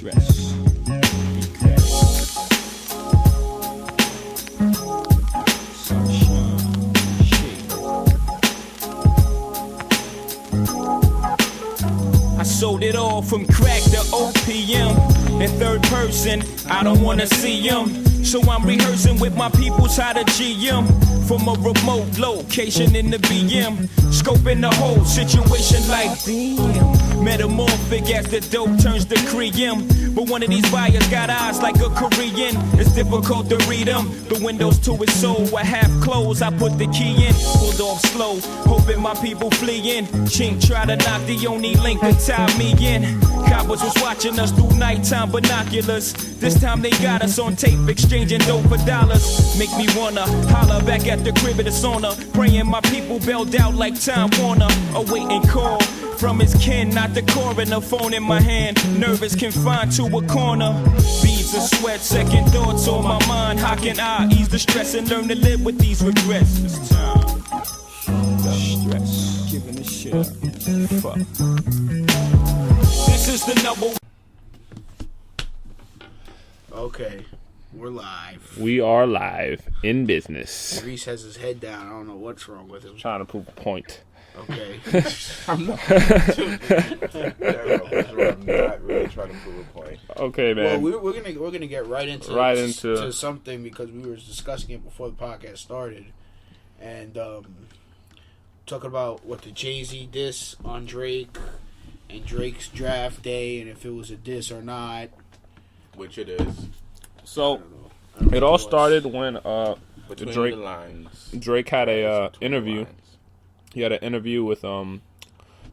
stress, regret, sunshine, shade. I sold it all from crack to OPM. In third person, I don't wanna see them. So I'm rehearsing with my peoples how to GM. From a remote location in the BM. Scoping the whole situation like damn. Metamorphic as the dope turns to cream. But one of these buyers got eyes like a Korean. It's difficult to read them. The windows to his soul were half closed. I put the key in, pulled off slow, hoping my people flee in. Chink try to knock the only link that tie me in. Coppers was watching us through nighttime binoculars. This time they got us on tape, exchanging dope for dollars. Make me wanna holler back at the crib of the sauna. Praying my people bailed out like Time Warner. Awaiting call from his kin, not the coroner. Phone in my hand, nervous, confined to a corner. Beads of sweat, second thoughts on my mind. How can I ease the stress and learn to live with these regrets? This time, stress, giving a shit up. Fuck. This is the number. Okay, we're live. We are live in business. Reese has his head down. I don't know what's wrong with him. Trying to prove a point. Okay. I'm not really trying to prove a point. Okay, man. Well, we're gonna get right into something because we were discussing it before the podcast started, and talking about what the Jay-Z diss on Drake and Drake's draft day, and if it was a diss or not. Which it is. So it all started when Drake had a interview. Lines. He had an interview with I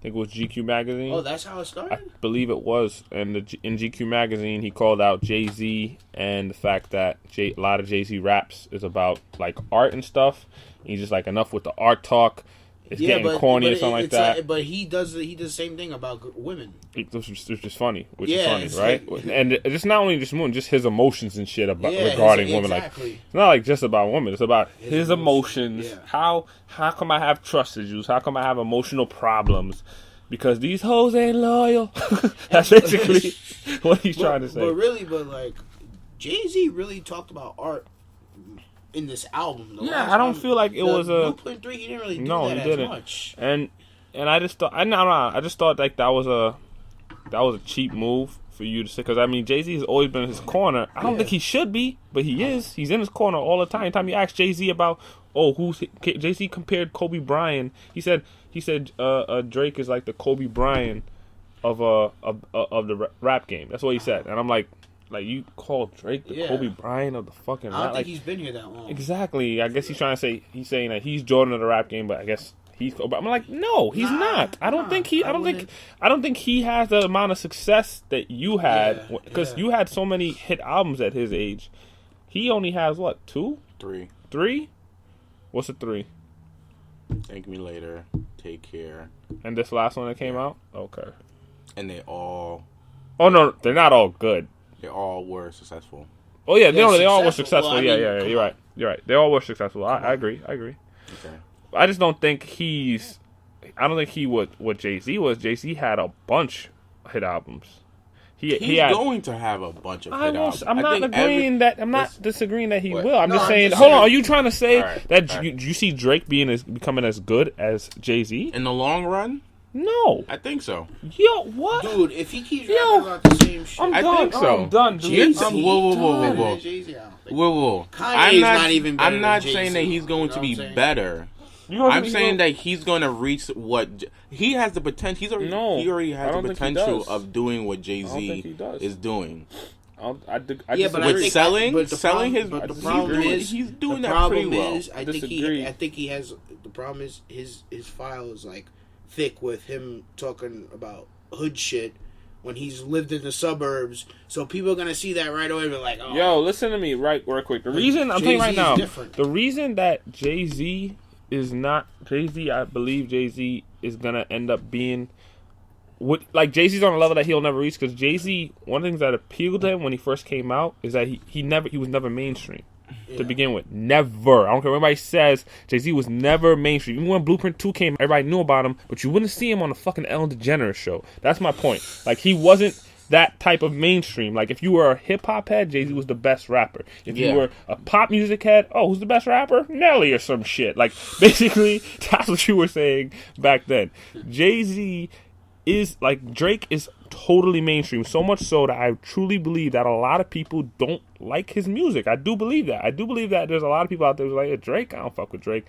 think it was GQ magazine. Oh, that's how it started? I believe it was. And in GQ magazine, he called out Jay-Z and the fact that a lot of Jay-Z raps is about like art and stuff. He's just like, enough with the art talk. It's getting corny or something like that. But he does the same thing about women. Which is funny, right? Like, and it's not only just women, just his emotions and shit regarding women. Exactly. Like, it's not like just about women. It's about his emotions. Yeah. How come I have trust issues? How come I have emotional problems? Because these hoes ain't loyal. That's basically what he's trying to say. But like, Jay-Z really talked about art in this album. Yeah, I don't feel like it was a Blueprint 3. He didn't really do no, that he didn't. as much. And I just thought I just thought like that was a cheap move for you to say, because I mean Jay-Z has always been in his corner. I don't think he should be, but he is. He's in his corner all the time. Anytime you ask Jay-Z about Jay-Z compared Kobe Bryant, he said Drake is like the Kobe Bryant of the rap game. That's what he said, and I'm like you call Drake the Kobe Bryant of the fucking rap? I don't think he's been here that long. Exactly. I guess he's trying to say, he's saying that he's Jordan of the rap game, but I guess he's Kobe. I'm like, no, he's not. I don't think he has the amount of success that you had, because you had so many hit albums at his age. He only has what, 2? 3. 3? What's the 3? Thank Me Later, Take Care. And this last one that came out? Okay. And they all... Oh, no, they're not all good. They all were successful. Oh, yeah, they all were successful. Well, yeah, you're right. They all were successful. I agree. Okay. I just don't think I don't think he what Jay-Z was. Jay-Z had a bunch of hit albums. He's going to have a bunch of hit albums. I'm not disagreeing that he will. I'm just saying. I'm just Hold saying, on. Are you trying to say that you see Drake becoming as good as Jay-Z in the long run? No, I think so. Yo, what, dude? If he keeps rapping about the same shit, I'm I done. think so. I'm done, dude. Whoa. I'm not saying that he's going to be better. I'm saying that he's going to reach what he has the potential. He already has the potential of doing what Jay-Z is doing. Selling his. But the problem is he's doing that pretty well. I think he has. The problem is his file is like thick with him talking about hood shit when he's lived in the suburbs, so people are gonna see that right away and be like, oh. Yo, listen to me real quick. The reason I'm telling you right now, the reason that Jay-Z is not Jay-Z, I believe Jay-Z is gonna end up being like Jay-Z's on a level that he'll never reach, because Jay-Z, one of the things that appealed to him when he first came out is that he was never mainstream. To begin with. Never. I don't care what anybody says. Jay-Z was never mainstream. Even when Blueprint 2 came, everybody knew about him, but you wouldn't see him on the fucking Ellen DeGeneres show. That's my point. Like, he wasn't that type of mainstream. Like, if you were a hip-hop head, Jay-Z was the best rapper. If you were a pop music head, who's the best rapper? Nelly or some shit. Like, basically, that's what you were saying back then. Jay-Z is, like, Drake is totally mainstream. So much so that I truly believe that a lot of people don't like his music. I do believe that. I do believe that there's a lot of people out there who's like, Drake, I don't fuck with Drake.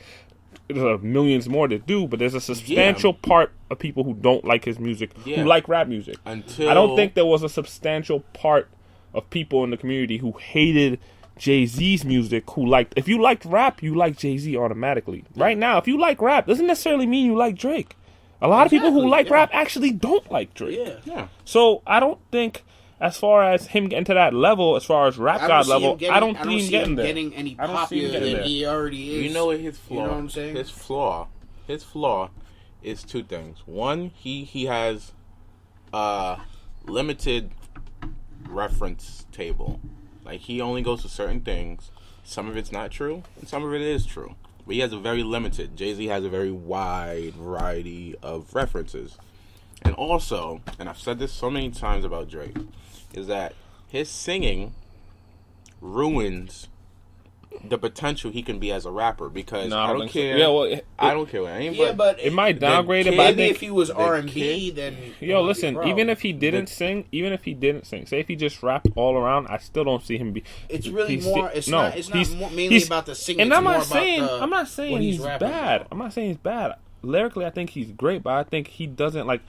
There's millions more that do, but there's a substantial part of people who don't like his music, who like rap music. I don't think there was a substantial part of people in the community who hated Jay-Z's music, who liked... If you liked rap, you like Jay-Z automatically. Right now, if you like rap, doesn't necessarily mean you like Drake. A lot of people who like rap actually don't like Drake. So I don't think... As far as him getting to that level, as far as rap god level, I don't see him getting there. Getting any popular than he already is. You know what his flaw? You know what I'm saying? His flaw is two things. One, he has limited reference table. Like, he only goes to certain things. Some of it's not true, and some of it is true. But he has a very limited. Jay-Z has a very wide variety of references. And also, and I've said this so many times about Drake, is that his singing ruins the potential he can be as a rapper, because I don't care. I don't care what anybody. But it might downgrade it. But I think if he was R&B, then listen. Even if he didn't sing, say if he just rapped all around, I still don't see him be. It's really more. It's not mainly about the singing. And I'm not saying he's bad. I'm not saying he's bad. Lyrically, I think he's great, but I think he doesn't like.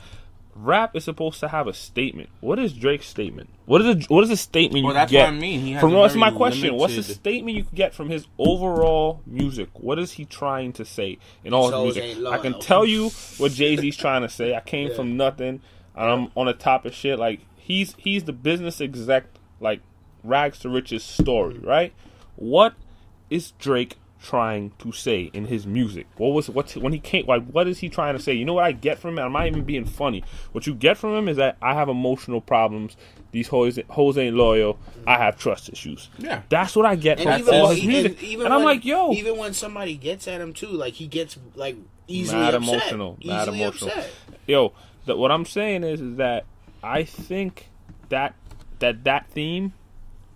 Rap is supposed to have a statement. What is Drake's statement? What is a statement you that's get? What I mean. He has that's my question. What's the statement you can get from his overall music? What is he trying to say in all his music? I can tell you what Jay-Z's trying to say. I came from nothing. I'm on the top of shit. Like, he's the business exec, like, rags to riches story, right? What is Drake trying to say in his music? When he came, like, what is he trying to say? You know what I get from him? I'm not even being funny. What you get from him is that I have emotional problems. These hoes ain't loyal. I have trust issues. Yeah, that's what I get from all his music. And I'm like, yo, even when somebody gets at him too, like, he gets like easily upset. Mad emotional. Yo, what I'm saying is that I think that theme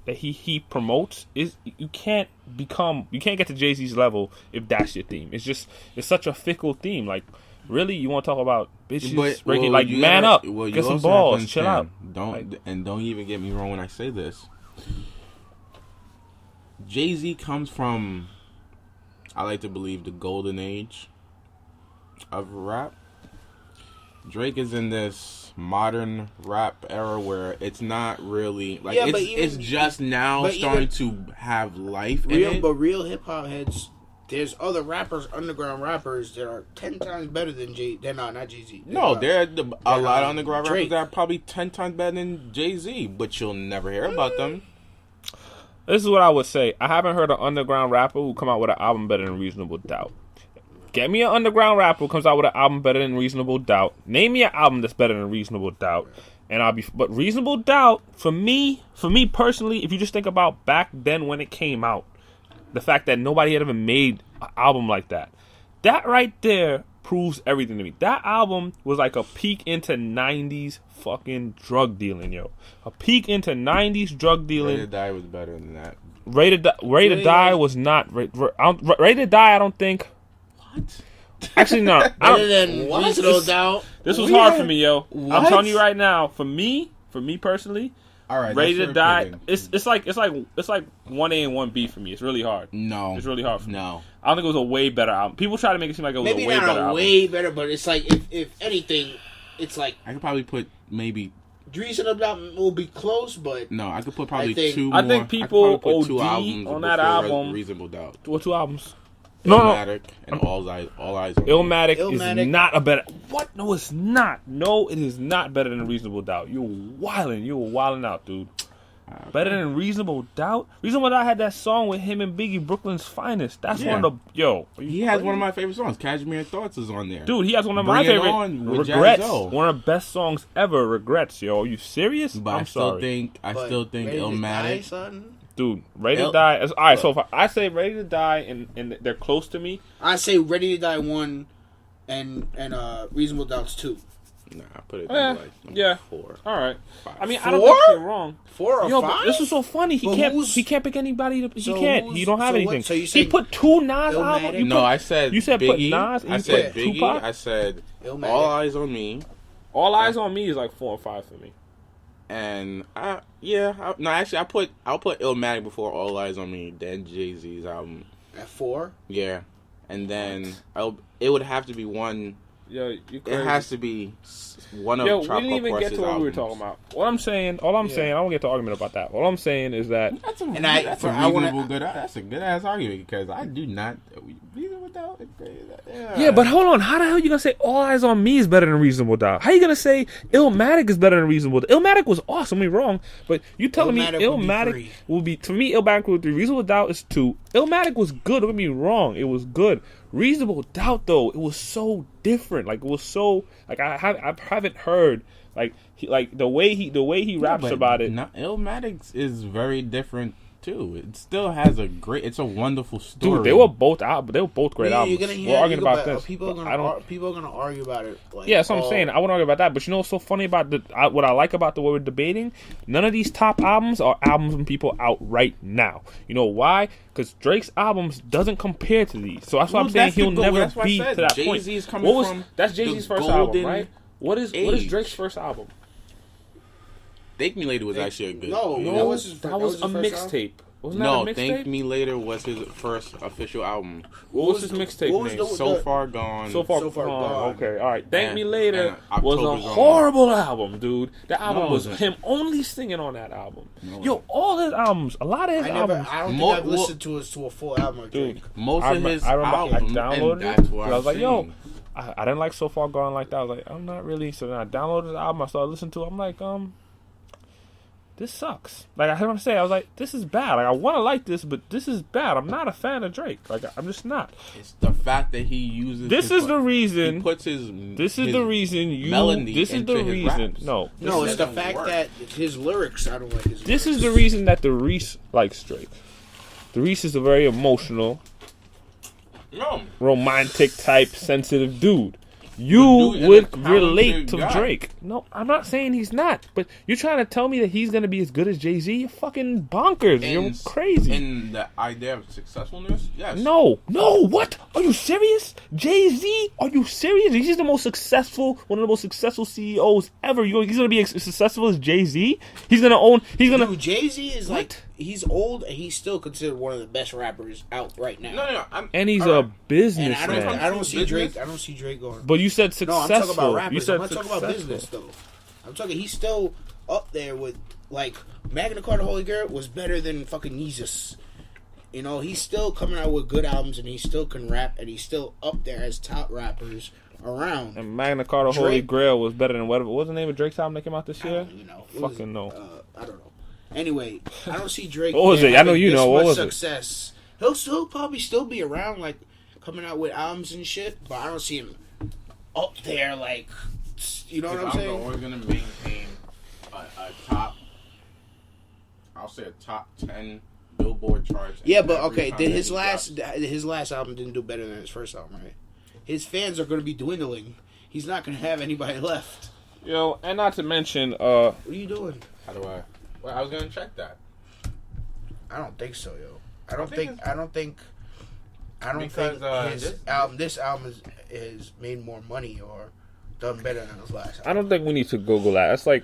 that he promotes is you can't get to Jay-Z's level if that's your theme. It's such a fickle theme. Like, really, you want to talk about bitches breaking, like, man up, get some balls, chill out. Don't even get me wrong when I say this. Jay-Z comes from, I like to believe, the golden age of rap. Drake is in this modern rap era where it's not really like it's just now starting to have life in it. But real hip hop heads, there's other rappers, underground rappers that are 10 times better than Jay. They're not Jay-Z. No, there are a lot of underground rappers that are probably 10 times better than Jay-Z, but you'll never hear about them. This is what I would say. I haven't heard an underground rapper who come out with an album better than Reasonable Doubt. Get me an underground rapper who comes out with an album better than Reasonable Doubt. Name me an album that's better than Reasonable Doubt, and I'll be. But Reasonable Doubt, for me personally, if you just think about back then when it came out, the fact that nobody had ever made an album like that right there proves everything to me. That album was like a peek into 90s fucking drug dealing, yo. A peek into 90s drug dealing. Ready to Die was better than that. Ready to Die was not. Ready to Die, I don't think. What? Actually, no. Better than Reasonable Doubt. This was hard for me, yo. What? I'm telling you right now. For me personally, all right, Ready to Die. It's like 1A and 1B for me. It's really hard. No, it's really hard for me. No, I don't think it was a way better album. People try to make it seem like it was maybe a way better album. Way better, but it's like if anything, it's like I could probably put maybe. Reasonable Doubt will be close, but no, I could put probably two. I think people OD on that album. Reasonable Doubt. What 2 albums? Illmatic and All Eyes on Illmatic is not a better. What? No, it's not. No, it is not better than Reasonable Doubt. You're wilding out, dude. Better than Reasonable Doubt? Reasonable Doubt had that song with him and Biggie, Brooklyn's Finest. That's one of the... He has one of my favorite songs. Cashmere Thoughts is on there. Dude, he has one of my favorite... Regrets. One of the best songs ever, Regrets, yo. Are you serious? But I still think Illmatic... Dude, Ready to Die... Alright, so if I say Ready to Die and they're close to me... I say Ready to Die 1 and Reasonable Doubt's 2. Nah, I put it like number 4. All right. 5. I mean, 4? I don't think you're wrong. 4 or 5? This is so funny. He can't pick anybody. He can't. He don't have anything. So he put 2 Nas albums. No, I said. You said Biggie. put Nas. I said Biggie. Tupac? I said All Eyes on Me. All Eyes on Me is like 4 or 5 for me. And I'll put Illmatic before All Eyes on Me, then Jay-Z's album at 4. Yeah, and then it would have to be one. Yo, it has to be one of. We didn't even get to what we were talking about. All I'm saying, I don't get to argument about that. All I'm saying is that that's a good ass argument because I do not. Yeah, but hold on. How the hell are you gonna say All Eyes on Me is better than Reasonable Doubt? How you gonna say Illmatic is better than Reasonable Doubt? Illmatic was awesome. Me wrong, but you telling me Illmatic will be for me? Illmatic would be 3. Reasonable Doubt is 2. Illmatic was good. Don't get me wrong. It was good. Reasonable Doubt though, it was so different. Like it was so like I haven't heard like the way he raps about it. Illmatic is very different too. It still has it's a wonderful story. Dude, they were both great albums. We're arguing about this. People are gonna argue about it. Like, yeah, that's what I'm saying. I wouldn't argue about that. But you know what's so funny about what I like about the way we're debating? None of these top albums are albums from people out right now. You know why? Because Drake's albums doesn't compare to these. So that's why I'm saying he'll never be to that Jay-Z's point. That's Jay-Z's first album, right? What is Drake's first album? Thank Me Later was actually a good. No, that was a mixtape. Wasn't that a mixtape? Thank Me Later was his first official album. What was his mixtape name? So Far Gone. So Far Gone. Okay, all right. Thank Me Later was a horrible album, dude. The album was him only singing on that album. Yo, all his albums, a lot of his albums. I don't think I've listened to a full album of Drake. Dude, most of his albums. I downloaded it. I was like, yo, I didn't like So Far Gone like that. I was like, I'm not really. So then I downloaded the album. I started listening to it. I'm like, this sucks. Like I heard him say, I was like, this is bad. Like I want to like this, but this is bad. I'm not a fan of Drake. Like I'm just not. It's the fact that he uses. This is the reason. He puts his. This is the reason you. Melody this is the reason. No, it's the fact that his lyrics. I don't like his. This is the reason that the Reese likes Drake. The Reese is a very emotional, romantic type, sensitive dude. You would relate to Drake. No, I'm not saying he's not. But you're trying to tell me that he's going to be as good as Jay-Z? You're fucking bonkers. You're crazy. And the idea of successfulness? Yes. No, what? Are you serious? Jay-Z? Are you serious? He's the most successful, one of the most successful CEOs ever. He's going to be as successful as Jay-Z? He's going to own... Dude, Jay-Z is like... He's old, and he's still considered one of the best rappers out right now. No. And he's a businessman. I don't see Drake. I don't see Drake going. But you said successful. No, I'm talking about rappers. I'm not talking about business though. I'm talking. He's still up there with like Magna Carta Holy Grail was better than fucking Jesus. You know, he's still coming out with good albums, and he still can rap, and he's still up there as top rappers around. And Magna Carta Holy Grail was better than whatever. What was the name of Drake's album that came out this year? I don't even know. Fucking no. I don't know. Anyway, I don't see Drake. What was it? I know you know. What was success. He'll probably still be around, like coming out with albums and shit. But I don't see him up there, like you know what I'm saying. I'm always gonna maintain a top. I'll say a top 10 Billboard charts. Yeah, but okay. Did his last album didn't do better than his first album, right? His fans are gonna be dwindling. He's not gonna have anybody left. Yo, and not to mention, what are you doing? How do I? Well, I was gonna check that. I don't think so, yo. I don't think this album has made more money or done better than his last album. I don't think we need to Google that. That's like,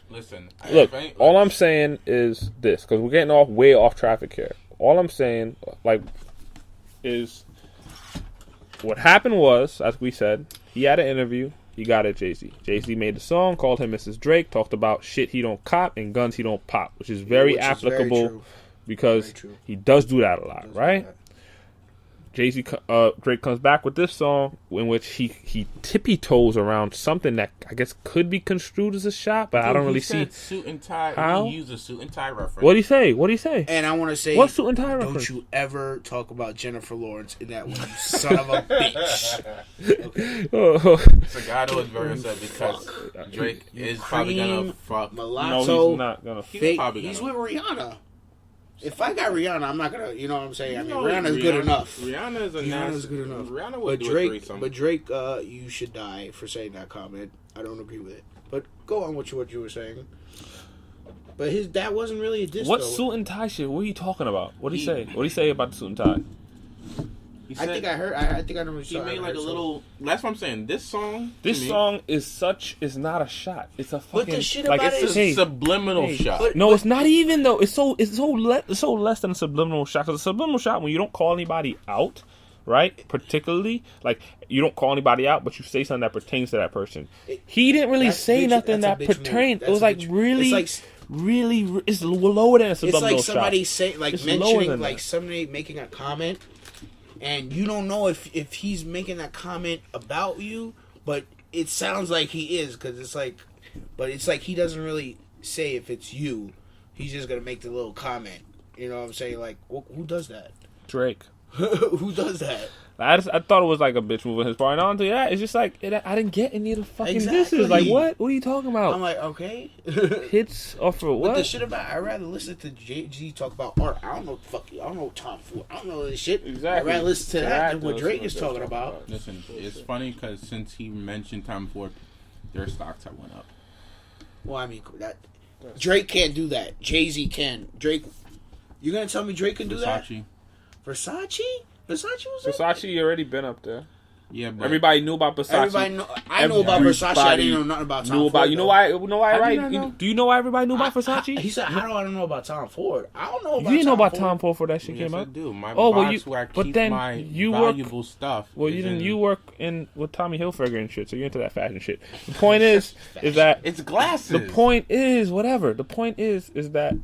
listen. Look, all I'm saying is this, because we're getting way off traffic here. All I'm saying, is what happened was, as we said, he had an interview. He got at Jay-Z. Jay-Z made the song, called him Mrs. Drake, talked about shit he don't cop and guns he don't pop, which is very applicable because he does do that a lot, right? Drake comes back with this song in which he tippy-toes around something that I guess could be construed as a shot, but I don't really see suit and tie. How? He used a suit and tie reference. What'd he say? And I want to say, what suit and tie reference? Don't you ever talk about Jennifer Lawrence in that one, you son of a bitch. Okay. So God was very upset because Drake is probably gonna fuck. Mulatto. No, he's not gonna. He's with Rihanna. If I got Rihanna, I'm not gonna. You know what I'm saying? I mean, Rihanna's good enough. Rihanna's good enough. Rihanna would do a threesome. But Drake, you should die for saying that comment. I don't agree with it. But go on with what you were saying. But that wasn't really a diss. What suit and tie shit? What are you talking about? What did he say? What did he say about the suit and tie? I think I heard. I think I know what he made like a little. That's what I'm saying. This song is not a shot. It's a fucking. But the shit about it's a subliminal shot. No, it's not even though. It's so less than a subliminal shot. Because a subliminal shot, when you don't call anybody out, right? Particularly, like you don't call anybody out, but you say something that pertains to that person. He didn't really say nothing that pertained. It was like really. Really, it's lower than a subliminal shot. It's like somebody say, like mentioning, like somebody making a comment, and you don't know if he's making that comment about you, but it sounds like he is because it's like he doesn't really say if it's you. He's just gonna make the little comment. You know what I'm saying? Like, who does that? Drake. Who does that? I thought it was like a bitch move on his part. And on to that, it's just like I didn't get any of the fucking disses. Like what? What are you talking about? I'm like, okay. Hits off for what? But the shit about I'd rather listen to Jay-Z talk about art. I don't know I don't know Tom Ford. I don't know this shit. Exactly. I'd rather listen to that than what Drake is talking about. Listen, it's funny because since he mentioned Tom Ford, their stocks have went up. Well, I mean that Drake can't do that. Jay-Z can. Drake, you gonna tell me Drake can do that? Versace? Versace already been up there. Yeah, but everybody knew about Versace. I know about Versace. I didn't know nothing about Tom Ford. You know why? Right? Do you know why everybody knew about Versace? He said, "How do I know about Tom Ford? I don't know about." You didn't know about Tom Ford before that shit came out. I do. My box where I keep my valuable stuff. Well, you work with Tommy Hilfiger and shit, so you're into that fashion shit. The point is that it's glasses. The point is whatever. The point is that.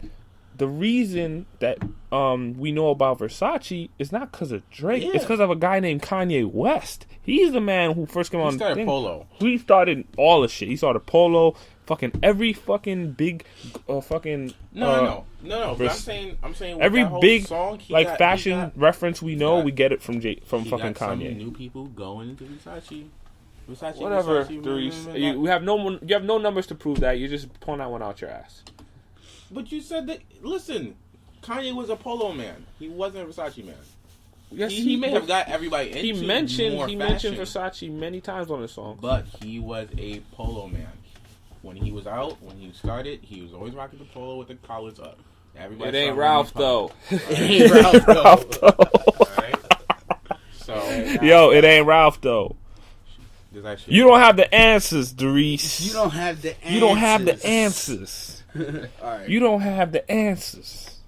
The reason that we know about Versace is not because of Drake. Yeah. It's because of a guy named Kanye West. He's the man who first came on. He started Polo. He started all the shit. He started Polo. Fucking every fucking big, fucking. No. But I'm saying every big song, fashion reference we know, we get it from fucking Kanye. Some new people going into Versace. Whatever, Dries. You have no numbers to prove that. You're just pulling that one out your ass. But you said that. Listen, Kanye was a Polo man. He wasn't a Versace man. Yes, he may have got everybody into He mentioned fashion, Versace many times on his song. But he was a Polo man. When he was out, when he started, he was always rocking the Polo with the collars up. It ain't Ralph though. It ain't Ralph though. Alright. So it ain't Ralph though. You don't have the answers, Dries. You don't have the answers. You don't have the answers. All right. You don't have the answers.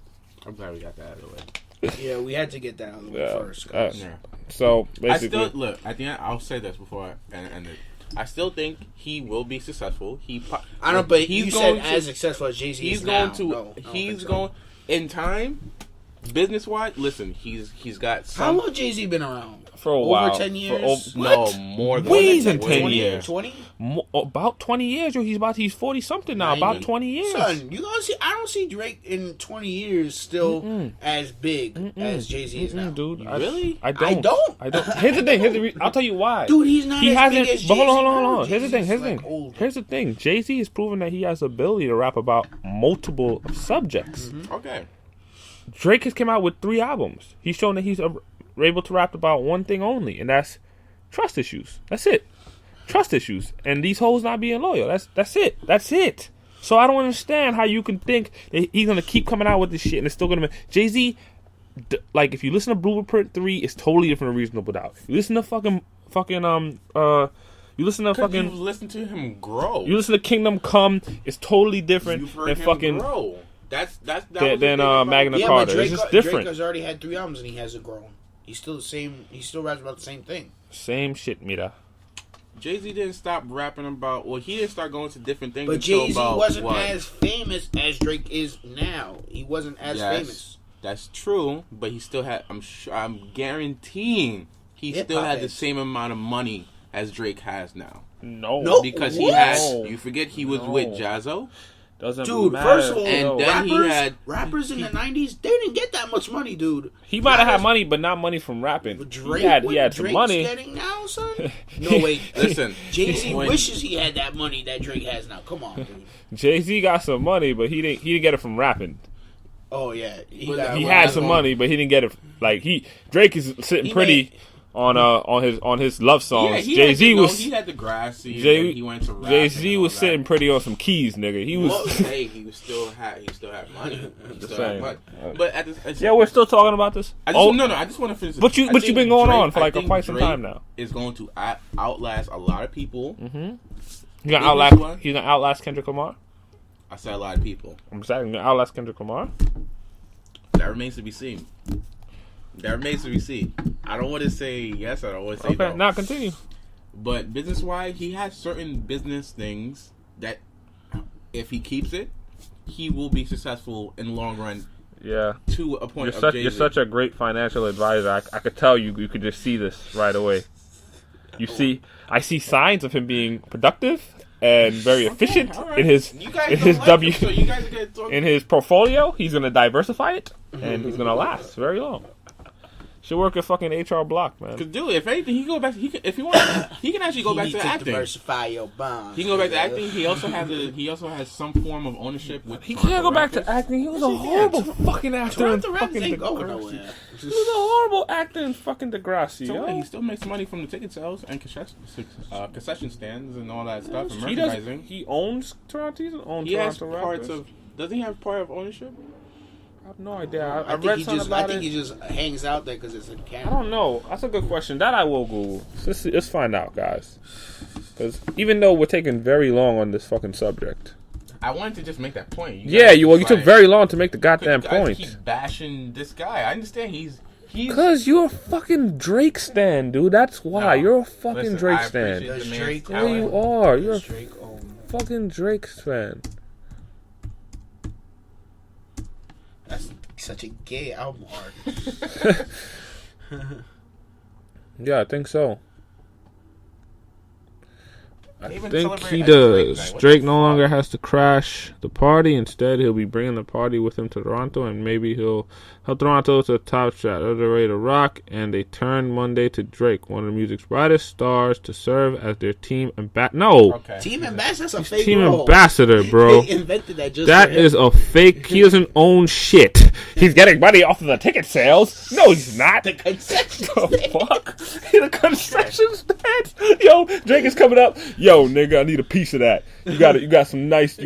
I'm glad we got that out of the way. Yeah, we had to get that out of the way first. So basically, I still look at the end. I'll say this before I end it. I still think he will be successful. I don't. But he's said as successful as Jay-Z is now. He's going in time. Business wise, listen, he's got some. How long Jay-Z been around? For a while. Over 10 years? No, more than Way than 10 years. 20? About 20 years. Yo, he's 40 something now. 90. About 20 years. Son, you gonna see? I don't see Drake in 20 years still as big as Jay-Z is now. Dude, really? I don't. Here's the thing. I'll tell you why. Dude, he's not. He hasn't. Big as but hold on. Here's the thing. Jay-Z has proven that he has the ability to rap about multiple subjects. Mm-hmm. Okay. Drake has come out with 3 albums. He's shown that he's able to rap about one thing only, and that's trust issues. That's it. Trust issues. And these hoes not being loyal. That's it. So I don't understand how you can think that he's going to keep coming out with this shit and it's still going to be... Jay-Z, like, if you listen to Blueprint 3, it's totally different than Reasonable Doubt. You listen to you listen to him grow. You listen to Kingdom Come, it's totally different than fucking... grow. That's than Magna Carta. It's just different. Drake has already had 3 albums and he hasn't grown. He's still the same. He still raps about the same thing. Same shit, mira. Jay-Z didn't stop rapping about. Well, he didn't start going to different things. But Jay-Z wasn't as famous as Drake is now. He wasn't as famous. That's true. But he still had. I'm guaranteeing he still had the same amount of money as Drake has now. No, because he had. You forget he was with Jazzo. Dude, first of all, and then rappers in the 90s, they didn't get that much money, dude. He might have had money, but not money from rapping. Drake, he had some money. Getting now, son? No, wait. Listen. Jay-Z wishes he had that money that Drake has now. Come on, dude. Jay-Z got some money, but he didn't get it from rapping. Oh yeah, he had some money, but he didn't get it. Like Drake is sitting pretty on his love songs. Yeah, Jay-Z was he had the grassy. He went to rap. Jay-Z was sitting pretty on some keys, nigga. He was. Well, hey, he still had money. We're still talking about this. I just want to finish. But you've been going on for like quite some time now. Is going to outlast a lot of people. Mm-hmm. He's gonna outlast Kendrick Lamar. I said a lot of people. I'm saying he's gonna outlast Kendrick Lamar. That remains to be seen. I don't want to say yes. I don't want to say no. Okay, now continue. But business-wise, he has certain business things that, if he keeps it, he will be successful in the long run. Yeah. To a point of Jay-Z. You're such a great financial advisor. I could tell you could just see this right away. I see signs of him being productive and very efficient in his in his portfolio. He's gonna diversify it, and he's gonna last very long. Should work at fucking HR Block, man. Cause dude, if anything, he can go back. If he wants, he can actually go back to acting. Diversify your bonds. He can go back to acting. He also has some form of ownership with. He can't go back to acting. He was a horrible fucking actor in fucking Degrassi. He was a horrible actor in fucking Degrassi. So he still makes money from the ticket sales and concession stands and all that stuff and merchandising. He owns Toronto. He has parts of. Doesn't he have part of ownership? I have no idea. I think he just hangs out there because it's a camera. I don't know. That's a good question. That I will Google. Let's find out, guys. Because even though we're taking very long on this fucking subject, I wanted to just make that point. You took very long to make the goddamn point. Keep bashing this guy. I understand he's. Because you're a fucking Drake stan, dude. That's why you're a fucking Drake stan. There you are. You're a fucking Drake fan. That's such a gay album art. Yeah, I think so. I think he does. Drake no longer has to crash the party. Instead, he'll be bringing the party with him to Toronto, and maybe he'll help Toronto to the top shot. They're ready to rock, and they turn Monday to Drake, one of the music's brightest stars, to serve as their team ambassador. Team ambassador? That's a fake team role. Ambassador, bro. They invented that just That is a fake. He doesn't own shit. He's getting money off of the ticket sales. No, he's not. The concession fuck? The concession stand? Yo, Drake is coming up. Yo, nigga, I need a piece of that. You got some nice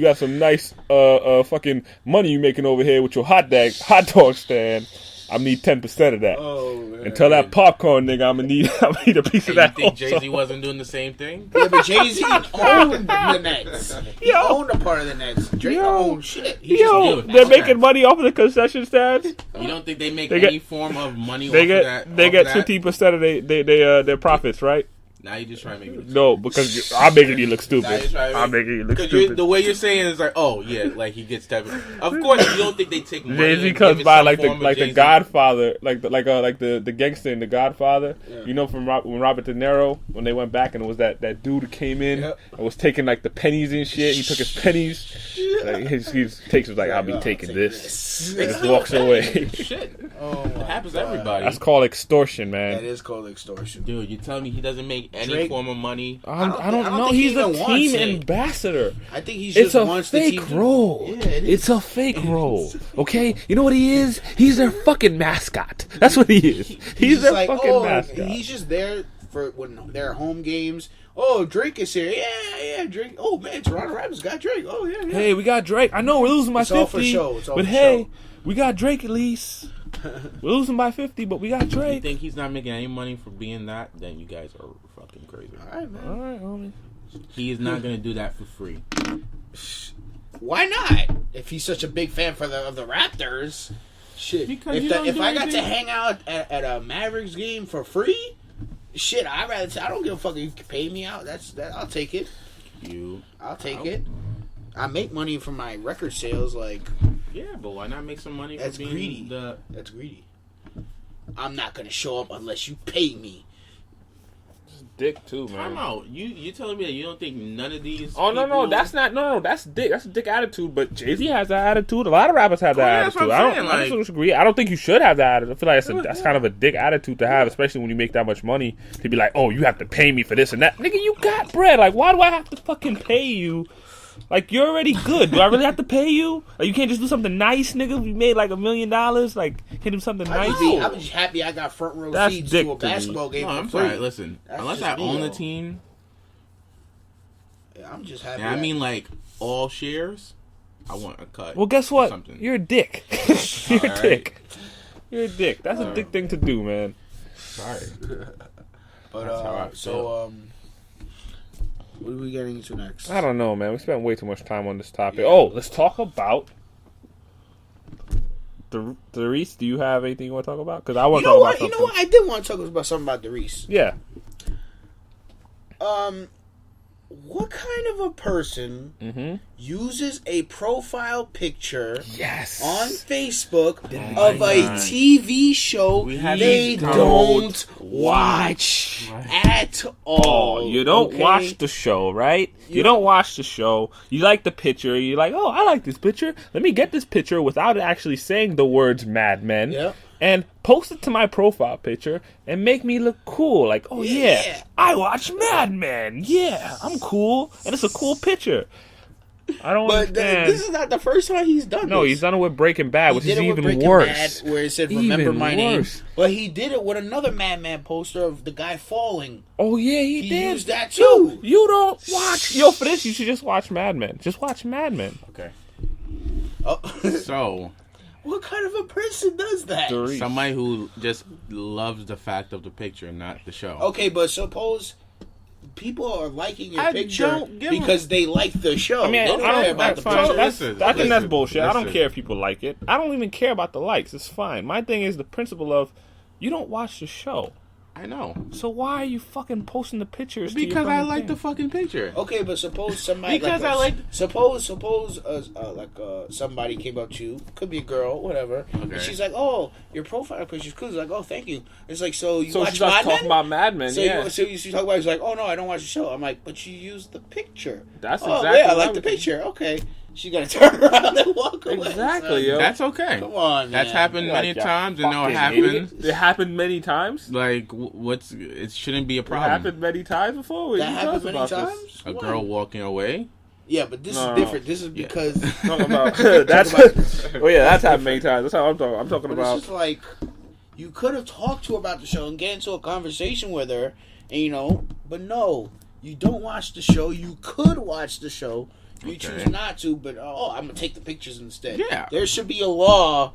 fucking money you making over here with your hot dog stand. I need 10% of that. Oh, man. And tell that popcorn nigga I'm gonna need a piece of that. You think Jay-Z wasn't doing the same thing? Yeah, but Jay-Z owned the Nets. He owned a part of the Nets. Drake owned shit. They're making money off of the concession stands. You don't think they make any form of money off of that? They get 50% of their profits, right? Now you just trying to make me look stupid. No, because I'm making you look stupid. I'm making you look stupid. The way you're saying is like, oh yeah, like he gets that. Of course, you don't think they take money. Jay-Z comes by like the Godfather, like the gangster in the Godfather. Yeah. You know, from when Robert De Niro, when they went back and it was that dude who came in and was taking like the pennies and shit. He took his pennies. Like, he takes it like, I'll be taking this. And just walks away. Shit. It happens to everybody. That's called extortion, man. That is called extortion, dude. You telling me he doesn't make any form of money? I don't know. He's the team ambassador. I think he's just wants the team. It's a fake role. Yeah, it's a fake role. Okay, you know what he is? He's their fucking mascot. That's what he is. He's their like, fucking mascot. He's just there for when they're home games. Oh, Drake is here. Yeah, Drake. Oh man, Toronto Raptors got Drake. Oh yeah. Hey, we got Drake. I know we're losing by 50. All for show. But hey, we got Drake at least. We're losing by 50, but we got Drake. You think he's not making any money for being that? Then you guys are fucking crazy. All right, man. All right, homie. He is not going to do that for free. Why not? If he's such a big fan of the Raptors, shit. If I got to hang out at a Mavericks game for free, shit, I don't give a fuck if you can pay me out. I'll take it. I'll take it. I make money from my record sales, like. Yeah, but why not make some money? That's greedy. That's greedy. I'm not gonna show up unless you pay me. Dick too, man. Time out. You telling me that you don't think none of these? Oh no, that's not. No, that's dick. That's a dick attitude. But Jay-Z has that attitude. A lot of rappers have that attitude. I don't disagree. I don't think you should have that attitude. I feel like that's kind of a dick attitude to have, especially when you make that much money. To be like, oh, you have to pay me for this and that. Nigga, you got bread. Like, why do I have to fucking pay you Like, you're already good. Do I really have to pay you? Like, you can't just do something nice, nigga? You made like $1 million. Like, you can't do something nice? I'm just happy I got front row seats to a basketball game. No, I'm sorry. Listen, unless I own the team, I'm just happy. I mean, like, all shares, I want a cut. Well, guess what? You're a dick. You're a dick. You're a dick. That's a dick thing to do, man. Sorry. But, what are we getting into next? I don't know, man. We spent way too much time on this topic. Yeah. Oh, let's talk about Reese. Do you have anything you want to talk about? Because I want to talk about something. You know what? I did want to talk about something about Reese. Yeah. What kind of a person uses a profile picture on Facebook of a TV show they don't watch at all? You don't watch the show, right? You don't watch the show. You like the picture. You're like, oh, I like this picture. Let me get this picture without actually saying the words Mad Men. Yep. And post it to my profile picture and make me look cool. Like, oh, yeah, I watch Mad Men. Yeah, I'm cool. And it's a cool picture. I don't understand. This is not the first time he's done this. No, he's done it with Breaking Bad, which is even worse. Bad, where it said, remember my name. But he did it with another Mad Men poster of the guy falling. Oh, yeah, he did. He used that, too. You don't watch. Yo, for this, you should just watch Mad Men. Just watch Mad Men. Okay. Oh. So... What kind of a person does that? Somebody who just loves the fact of the picture, not the show. Okay, but suppose people are liking your picture because they like the show. I mean, they don't care about the picture. I think that's bullshit. I don't care if people like it. I don't even care about the likes. It's fine. My thing is the principle of you don't watch the show. I know. So why are you fucking posting the pictures? Because I like the fucking picture. Okay, but suppose somebody suppose somebody came up to you, could be a girl, whatever, and she's like, "Oh, your profile picture's cool." It's like, "Oh, thank you." It's like, so you watch Mad Men? Talking about Mad Men, so yeah. So you talk about? It's like, "Oh no, I don't watch the show." I'm like, "But you use the picture." That's exactly. Yeah, I like the picture. Okay. She gotta turn around and walk away. Exactly, yo. That's okay. Come on, man. That's happened many times, and it happened. It happened many times. Like, it shouldn't be a problem. It happened many times before. That happened many times. A girl walking away. Yeah, but this is different. This is because talking about that's. Oh yeah, that's happened many times. That's how I'm talking. I'm talking about. It's just like you could have talked to her about the show and get into a conversation with her, and but no, you don't watch the show. You could watch the show. You choose not to, but I'm gonna take the pictures instead. Yeah, there should be a law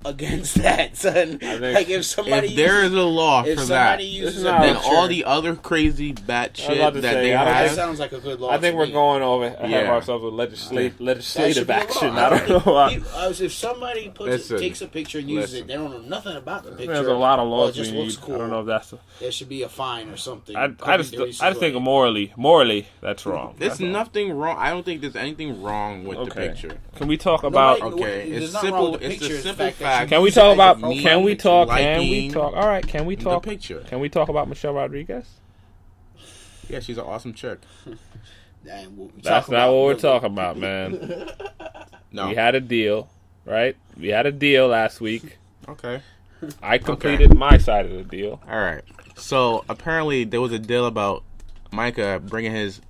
against that, son. Like if there is a law for that, then all the other crazy bat shit that they have. That sounds like a good law. I think we're going ahead of ourselves with legislative action. I don't know why. If somebody takes a picture and uses it, they don't know nothing about the picture. There's a lot of laws we need. Cool. I don't know if that's. There should be a fine or something. I just think morally that's wrong. There's nothing wrong. I don't think there's anything wrong with the picture. Can we talk about? It's simple. It's a simple fact. Can we talk about? Can we talk? All right. Can we talk? The picture. Can we talk about Michelle Rodriguez? Yeah, she's an awesome chick. That's not what we're talking about, man. No, we had a deal, right? We had a deal last week. Okay. I completed my side of the deal. All right. So apparently there was a deal about Micah bringing his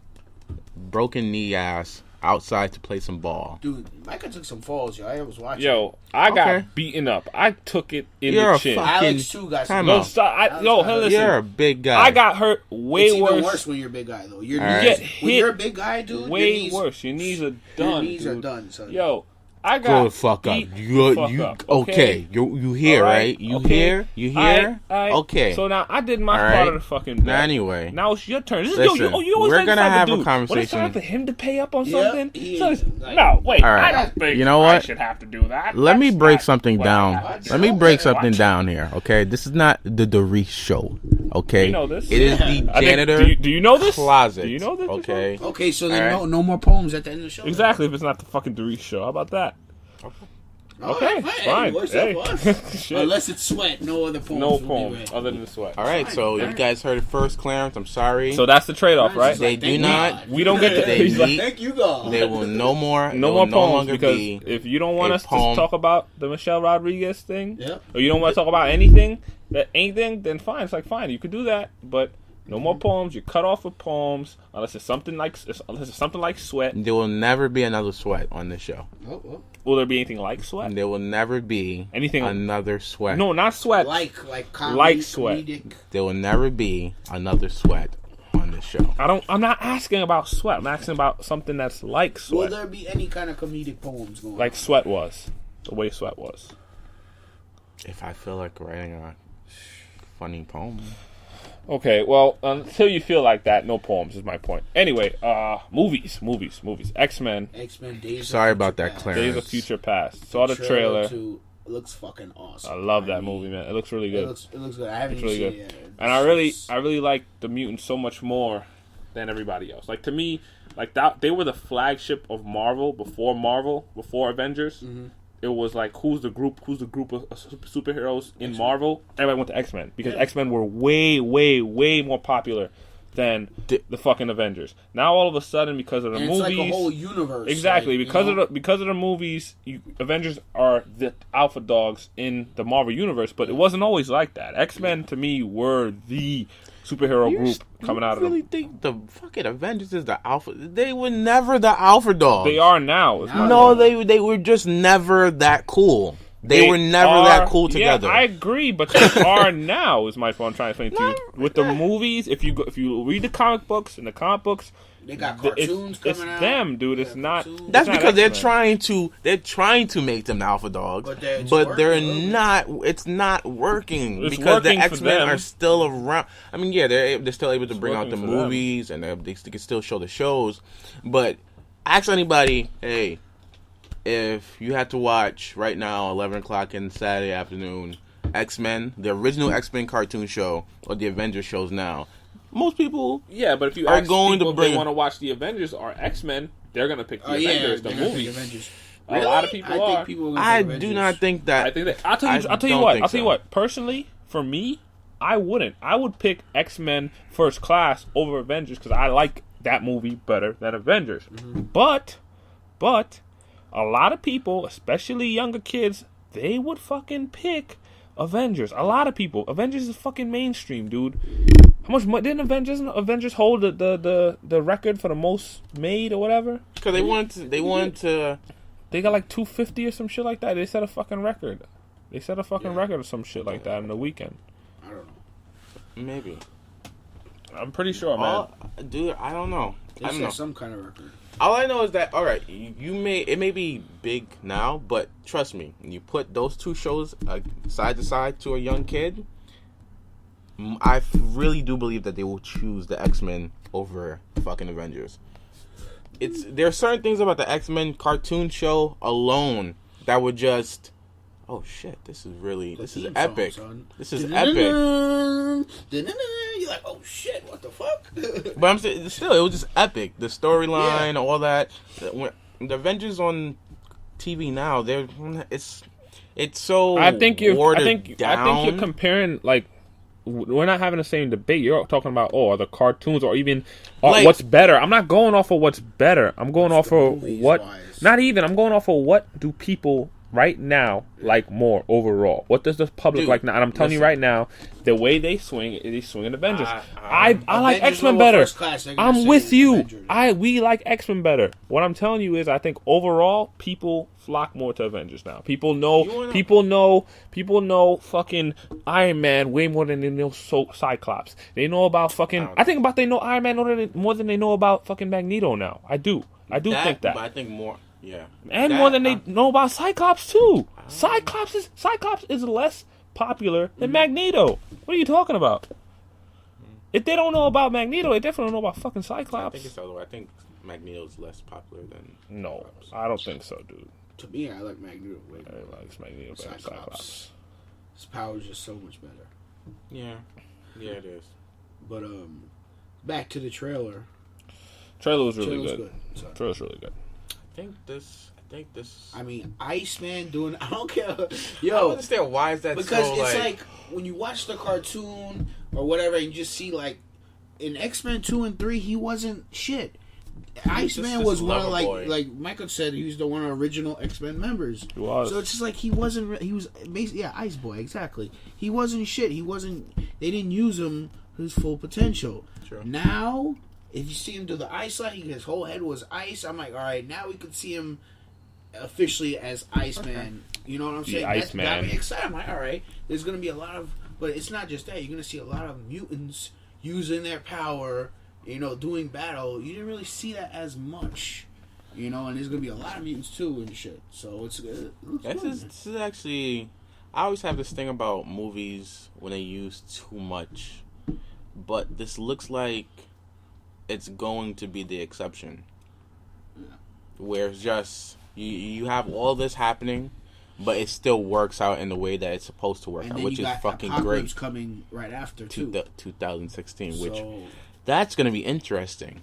broken knee ass outside to play some ball. Dude, Micah took some falls, yo. I was watching. Yo, I got beaten up. I took it in the chin. Alex too got some. No, stop. Listen. You're a big guy. I got hurt worse. It's even worse when you're a big guy, though. When you're a big guy, dude, way worse. Your knees are done. Your knees are done, son. Yo, I got the fuck up. Okay. You here, right? You here? Okay. So now I did my part of the fucking bet. Anyway. Now it's your turn. Listen, we're going to have a conversation. When it's time for him to pay up on something? No, wait. Right. I don't think I should have to do that. Let me break something down. Let me break something down here, okay? This is not the Doris show, okay? You know this? It is the Janitor do you know this? Closet. Do you know this? Okay. Okay, so then no more poems at the end of the show. Exactly, if it's not the fucking Doris show. How about that? Okay, fine. Unless it's sweat, no other poems. No poem other than the sweat. All right, so you guys heard it first, Clarence. I'm sorry. So that's the trade-off, right? They do not. We don't get to. Thank you, God. They will no more. No more poems because if you don't want us to talk about the Michelle Rodriguez thing, or you don't want to talk about anything, then fine. It's like fine, you could do that, but No more poems. You're cut off with poems unless it's something like Sweat. There will never be another Sweat on this show. Oh. Will there be anything like Sweat? There will never be another Sweat. No, not Sweat. Like Sweat. Comedic. There will never be another Sweat on this show. I'm not asking about Sweat. I'm asking about something that's like Sweat. Will there be any kind of comedic poems going like on? Sweat was? The way Sweat was. If I feel like writing a funny poem. Okay, well, until you feel like that, no poems is my point. Anyway, movies. X-Men. Days. Sorry about that, Clarence. Days of Future Past. Saw the trailer. It looks fucking awesome. I love that movie, man. It looks really good. It looks good. I haven't even seen it yet. And I really like the mutants so much more than everybody else. Like, to me, like that, they were the flagship of Marvel before Avengers. Mm-hmm. It was like, who's the group of superheroes in X-Men. Marvel? Everybody went to X-Men because X-Men were way, way, way more popular than the fucking Avengers. Now all of a sudden, because of the movies, it's like a whole universe. Exactly, like, because of the movies, Avengers are the alpha dogs in the Marvel universe. But it wasn't always like that. X-Men to me were the superhero group coming out of them. You really think the fucking Avengers is the alpha? They were never the alpha dogs. They are now. No, they were just never that cool. They were never that cool together. Yeah, I agree, but they are now. Is my point I'm trying to explain to you. With the movies, if you read the comic books, they got cartoons coming out. It's them, dude. It's not. That's because they're trying to make them alpha dogs, but they're not. It's not working because the X-Men are still around. I mean, yeah, they're still able to bring out the movies and they can still show the shows. But ask anybody, hey, if you had to watch right now, 11 o'clock in Saturday afternoon, X-Men, the original X-Men cartoon show, or the Avengers shows now. Most people, but if you ask people if they want to watch the Avengers or X-Men, they're going to pick the Avengers, the movies. Really? A lot of people are. I do not think that. I think that. I'll tell you what. Personally, for me, I wouldn't. I would pick X-Men First Class over Avengers because I like that movie better than Avengers. Mm-hmm. But a lot of people, especially younger kids, they would fucking pick Avengers. A lot of people. Avengers is fucking mainstream, dude. How much didn't Avengers hold the record for the most made or whatever? Because they wanted to. They got like 250 or some shit like that. They set a fucking record. They set a fucking record or some shit like that in the weekend. I don't know. Maybe. I'm pretty sure, man. Dude, I don't know. They set some kind of record. All I know is that, all right, it may be big now, but trust me, when you put those two shows side to side to a young kid, I really do believe that they will choose the X-Men over fucking Avengers. There are certain things about the X-Men cartoon show alone that would just, oh shit, this is epic. This is epic. You're like, oh shit, what the fuck? But I'm saying, still, it was just epic. The storyline, all that. When the Avengers on TV now, it's so I think you're down. comparing, like, we're not having the same debate. You're talking about the cartoons or even what's better. I'm not going off of what's better. I'm going off of what. Not even. I'm going off of what do people right now like more overall. What does the public like now? And I'm telling you right now, the way they swing Avengers. I like X-Men better. I'm with you. We like X-Men better. What I'm telling you is, I think overall people flock more to Avengers now. People know fucking Iron Man way more than they know Cyclops. They know about fucking. They know Iron Man more than they know about fucking Magneto now. I do think that. But I think more. Yeah. And more than they know about Cyclops too. Cyclops is less popular than Magneto. What are you talking about? If they don't know about Magneto, they definitely don't know about fucking Cyclops. I think it's the other way. I think Magneto's less popular than No, Cyclops. I don't think so, dude. To me, I like Magneto way more. I like Magneto better than Cyclops. His power is just so much better. Yeah, it is. But back to the trailer. Trailer was really good. Trailer was really good. I think this. I mean, Iceman doing. I don't care. Yo, I don't understand why is that because so, it's like when you watch the cartoon or whatever, and you just see like in X-Men 2 and 3, he wasn't shit. Iceman was one of like Michael said, he was the one of the original X-Men members. He was. So it's just like he wasn't. He was basically Ice Boy, exactly. He wasn't shit. He wasn't. They didn't use him his full potential. True. Now, if you see him do the ice slide, his whole head was ice. I'm like, all right, now we could see him officially as Iceman. Okay. You know what I'm saying? That's got me excited. I'm like, all right, there's going to be a lot of, but it's not just that. You're going to see a lot of mutants using their power, doing battle. You didn't really see that as much, and there's going to be a lot of mutants too and shit. So it's good. This is actually, I always have this thing about movies when they use too much, but this looks like it's going to be the exception. Yeah. Where it's just you have all this happening, but it still works out in the way that it's supposed to work out, which is fucking Apocalypse great. Coming right after too. 2016, which that's going to be interesting.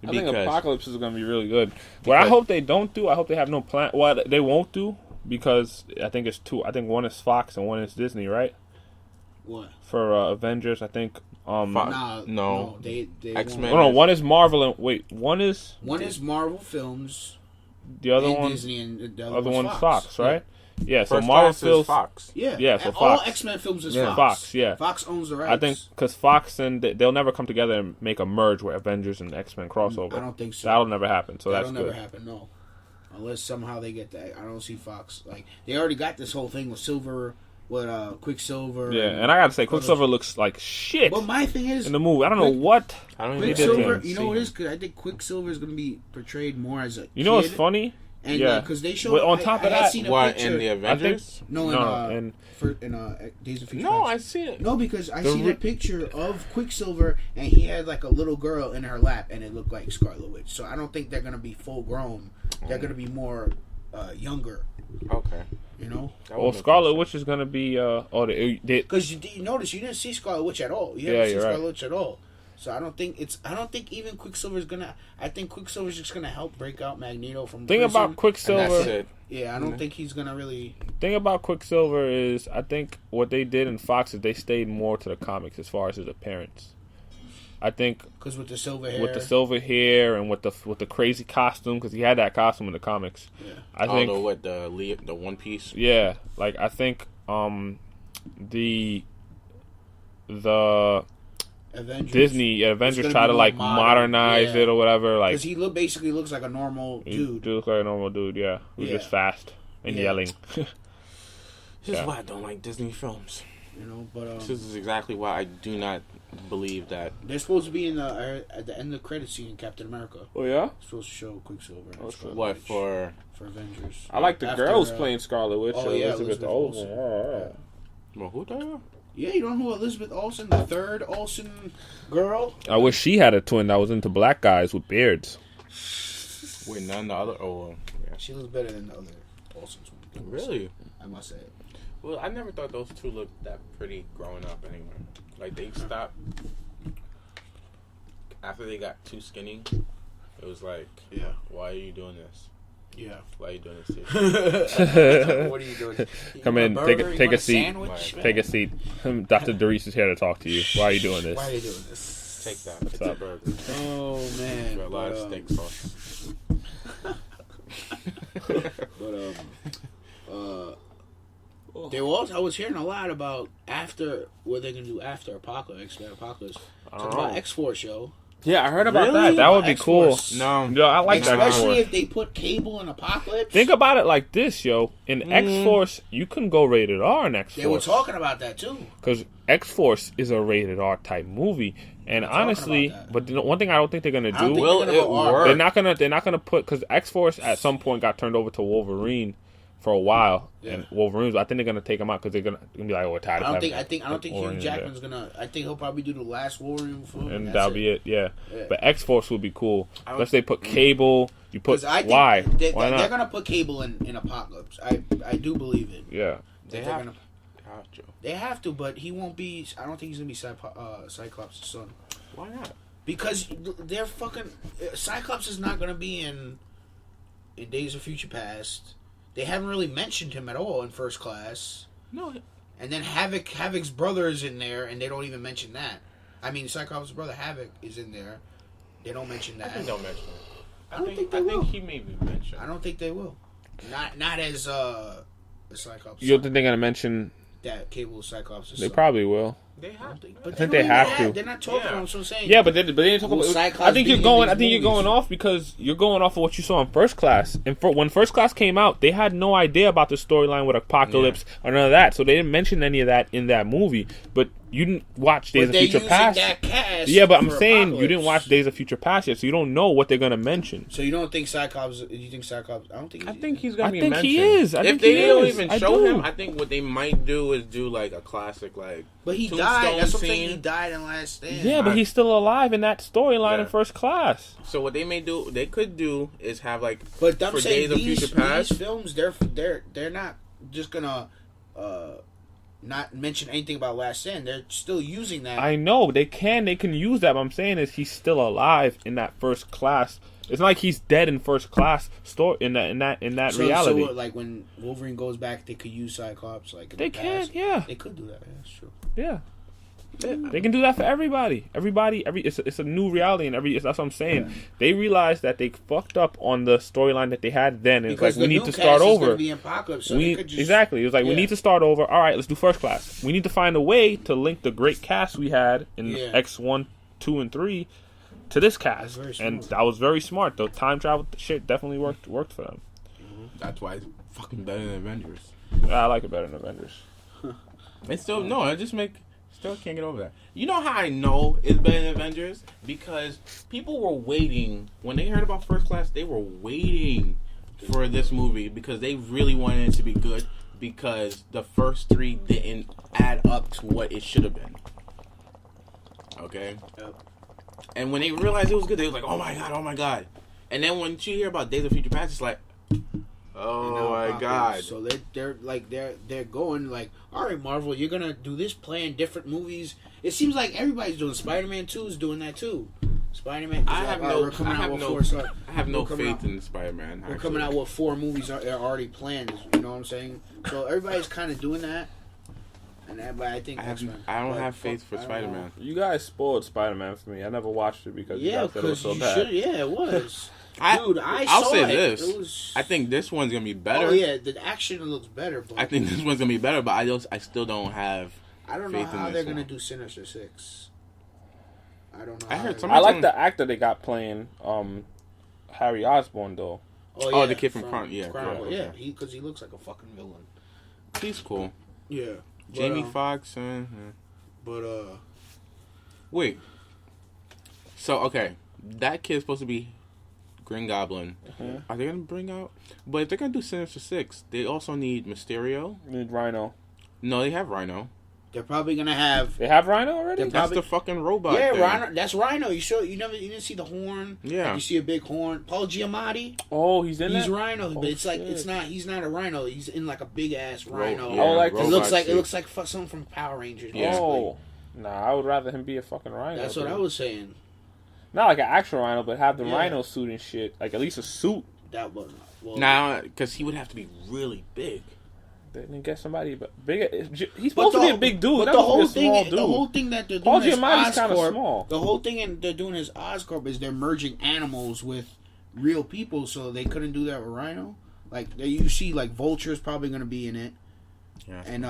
I think Apocalypse is going to be really good. What I hope they don't do, I hope they have no plan. Well, they won't do because I think it's two. I think one is Fox and one is Disney, right? What for Avengers? I think. No, they X-Men. No, one is Marvel and one is Marvel Films. The other one, Disney, and the other one's Fox, right? Yeah, so First Marvel feels Fox. Yeah, so Fox. Fox. All X-Men films is Fox. Fox. Yeah, Fox owns the rights. I think because Fox and they'll never come together and make a merge where Avengers and X-Men crossover. I don't think so. That'll never happen. So that'll that's good. never happen. No, unless somehow they get that. I don't see Fox they already got this whole thing with Quicksilver. Yeah, and I gotta say, Quicksilver looks like shit. But my thing is in the movie, I don't know what. I don't Quicksilver. You know what it is? Because I think Quicksilver is going to be portrayed more as a. You know what's funny? And because they showed. On top of that, what in the Avengers? In Days of Future No, Past. I see it. No, because I see the picture of Quicksilver, and he had like a little girl in her lap, and it looked like Scarlet Witch. So I don't think they're gonna be full grown. They're gonna be more younger. Okay. Well, Scarlet Witch is gonna be because you notice you didn't see Scarlet Witch at all. You haven't seen Scarlet Witch at all. So I don't think even Quicksilver's gonna. I think Quicksilver's just gonna help break out Magneto from. Thing about Quicksilver. Yeah, I don't think he's gonna really. Thing about Quicksilver is, I think what they did in Fox is they stayed more to the comics as far as his appearance. I think because with the silver hair, and with the crazy costume, because he had that costume in the comics. Yeah. I think the One Piece. Yeah, like I think the Avengers. Disney Avengers try to modernize it or whatever, like because he basically looks like a normal dude. He looks like a normal dude, yeah. Who's just fast and yelling. This is why I don't like Disney films. But this is exactly why I do not believe that they're supposed to be at the end of the credit scene in Captain America. Oh yeah, supposed to show Quicksilver. What for Avengers? I like the girls playing Scarlet Witch. Elizabeth Olsen. Well, who the? Yeah, you don't know who Elizabeth Olsen, the third Olsen girl? I wish she had a twin that was into black guys with beards. Wait, none the other. Oh, yeah. She looks better than the other Olsen's. Really? I must say. Well, I never thought those two looked that pretty growing up anyway. Like, they stopped. After they got too skinny, it was like, why are you doing this? Yeah. Why are you doing this to What are you doing? Come in, take a seat. Take a seat. Dr. Doris is here to talk to you. Why are you doing this? Why are you doing this? Take that. It's a burger. Oh, man. A lot of steak sauce. But, I was hearing a lot about what they're going to do after Apocalypse, X-Men Apocalypse. Talking about X-Force, yo. Yeah, I heard about that. That would be cool. No. Yo, I like that. Especially if they put Cable in Apocalypse. Think about it like this, yo. In X-Force, you can go rated R in X-Force. They were talking about that, too. Because X-Force is a rated R type movie. And honestly, but one thing I don't think they're going to do... They're not going to put... Because X-Force at some point got turned over to Wolverine for a while, and Wolverine's. I think they're gonna take him out because they're gonna be like, "Oh, tired." I don't think Hugh Jackman's gonna. I think he'll probably do the last Wolverine film, and that'll be it. Yeah, but X-Force would be cool. Unless they put Cable. You put why? Why not? They're gonna put Cable in Apocalypse. I do believe it. Yeah, they have to. They have to, but he won't be. I don't think he's gonna be Cyclops' son. Why not? Because they're fucking. Cyclops is not gonna be in Days of Future Past. They haven't really mentioned him at all in First Class. No. And then Havoc's brother is in there, and they don't even mention that. I mean, Cyclops' brother Havoc is in there. They don't mention that. I think they'll mention it. I don't think they will. I think he may be mentioned. I don't think they will. Not as Cyclops. You don't think they're gonna mention that Cable Cyclops. They probably will. They have to. I think they have to. They're not talking about. So I'm saying. Yeah, but they didn't talk about. I think you're going off because you're going off of what you saw in First Class. And when First Class came out, they had no idea about the storyline with Apocalypse or none of that. So they didn't mention any of that in that movie. But you didn't watch Days of Future Past. Yeah, but I'm saying you didn't watch Days of Future Past yet, so you don't know what they're gonna mention. So you don't think Cyclops? You think Cyclops? I think he's gonna be mentioned. I think he is. If they don't even show him, I think what they might do is do like a classic like. But he died. That's what I'm saying. He died in Last Stand. Yeah, but he's still alive in that storyline in First Class. So what they could do is have like. But I'm saying these films, they're not just gonna. Not mention anything about Last Stand. They're still using that. I know they can use that. But I'm saying is he's still alive in that First Class. It's not like he's dead in First Class story in that reality. So like when Wolverine goes back, they could use Cyclops. Like they can, yeah. They could do that. Yeah, that's true. Yeah. They can do that for everybody. It's a new reality, and that's what I'm saying. Yeah. They realized that they fucked up on the storyline that they had then, and because it's like we need to start over. Apocalypse, so exactly. It was like we need to start over. All right, let's do First Class. We need to find a way to link the great cast we had in X1, 2, and 3 to this cast, and that was very smart. The time travel shit definitely worked for them. That's why it's fucking better than Avengers. I like it better than Avengers. It's still no. I just make. Still can't get over that. You know how I know it's better than Avengers? Because people were waiting. When they heard about First Class, they were waiting for this movie because they really wanted it to be good because the first 3 didn't add up to what it should have been. Okay? Yep. And when they realized it was good, they was like, oh my God. And then when you hear about Days of Future Past, it's like, oh my God! So they're going like, all right, Marvel, you're gonna do this, plan different movies. It seems like everybody's doing. Spider-Man 2 is doing that too. Spider-Man. I have no faith in Spider-Man. We're coming out with 4 movies are already planned. You know what I'm saying? So everybody's kind of doing that. But I think I don't have faith for Spider-Man. You guys spoiled Spider-Man for me. I never watched it because you guys said it was so bad. It was. I'll say this. I think this one's gonna be better. Oh yeah, the action looks better. But I think this one's gonna be better, but I still don't have. I don't know how they're gonna do Sinister Six. I don't know. I like the actor they got playing Harry Osborn though. Oh, the kid from Chronicle. Yeah, because he looks like a fucking villain. He's cool. Yeah, Jamie Foxx. Wait. So okay, that kid's supposed to be Green Goblin. Mm-hmm. Are they gonna bring out? But if they're gonna do Sinister Six, they also need Mysterio. They need Rhino. No, they have Rhino. They're probably gonna have. They have Rhino already. That's the fucking robot. Yeah, thing. Rhino. That's Rhino. You didn't see the horn. Yeah. You see a big horn. Paul Giamatti. Oh, he's in. He's Rhino, but it's like it's not. He's not a Rhino. He's in like a big ass Rhino. Like it looks like something from Power Rangers. Yeah. Oh, nah. I would rather him be a fucking Rhino. That's what I was saying. Not like an actual Rhino, but have the Rhino suit and shit. Like at least a suit. That was because he would have to be really big. Then get somebody bigger. He's supposed to be a big dude. But the whole thing that they're doing is Oscorp. Small. The whole thing they're doing is Oscorp is they're merging animals with real people, so they couldn't do that with Rhino. Like you see, like Vulture's probably going to be in it, and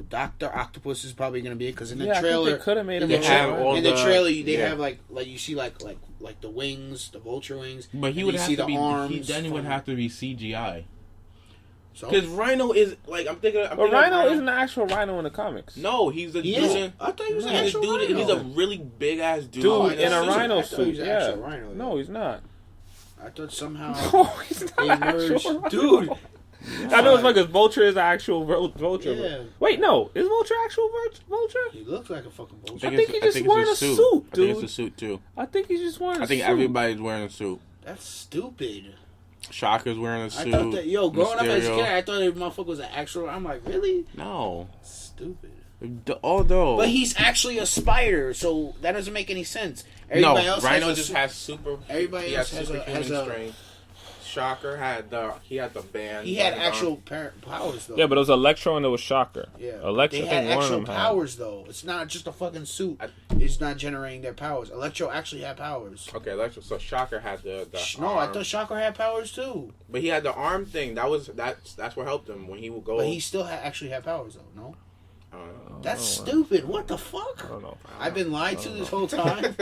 Dr. Octopus is probably going to be it because in the trailer they could have made him. In the trailer, they have like you see like the wings, the Vulture wings. But he would have to be arms. Then he would have to be CGI. Because Rhino is like I'm thinking. But Rhino isn't an actual Rhino in the comics. No, he's a dude. I thought he was an actual Rhino. He's a really big ass dude. In a Rhino suit. Yeah. Rhino, no, he's not. I thought somehow. No, he's not actual dude. I know it's like because Vulture is an actual Vulture. Yeah. Wait, no, is Vulture actual Vulture? He looks like a fucking Vulture. I think he's just wearing a suit, dude. I think it's a suit too. I think he's just wearing a suit. I think everybody's wearing a suit. That's stupid. Shocker's wearing a suit. I thought that, growing up as a kid, I thought that motherfucker was an actual. I'm like, really? No. Stupid. Although. But he's actually a spider, so that doesn't make any sense. Everybody else Rhino just has super. Everybody else has a strength. Shocker had the band. He had actual powers though. Yeah, but it was Electro and it was Shocker. Yeah, Electro. They had actual powers though. It's not just a fucking suit. It's not generating their powers. Electro actually had powers. Okay, Electro. So Shocker had the No, arm. I thought Shocker had powers too. But he had the arm thing. That's what helped him when he would go. But he still actually had powers though. No. That's stupid. What the fuck? I don't know. I've been lied to this whole time.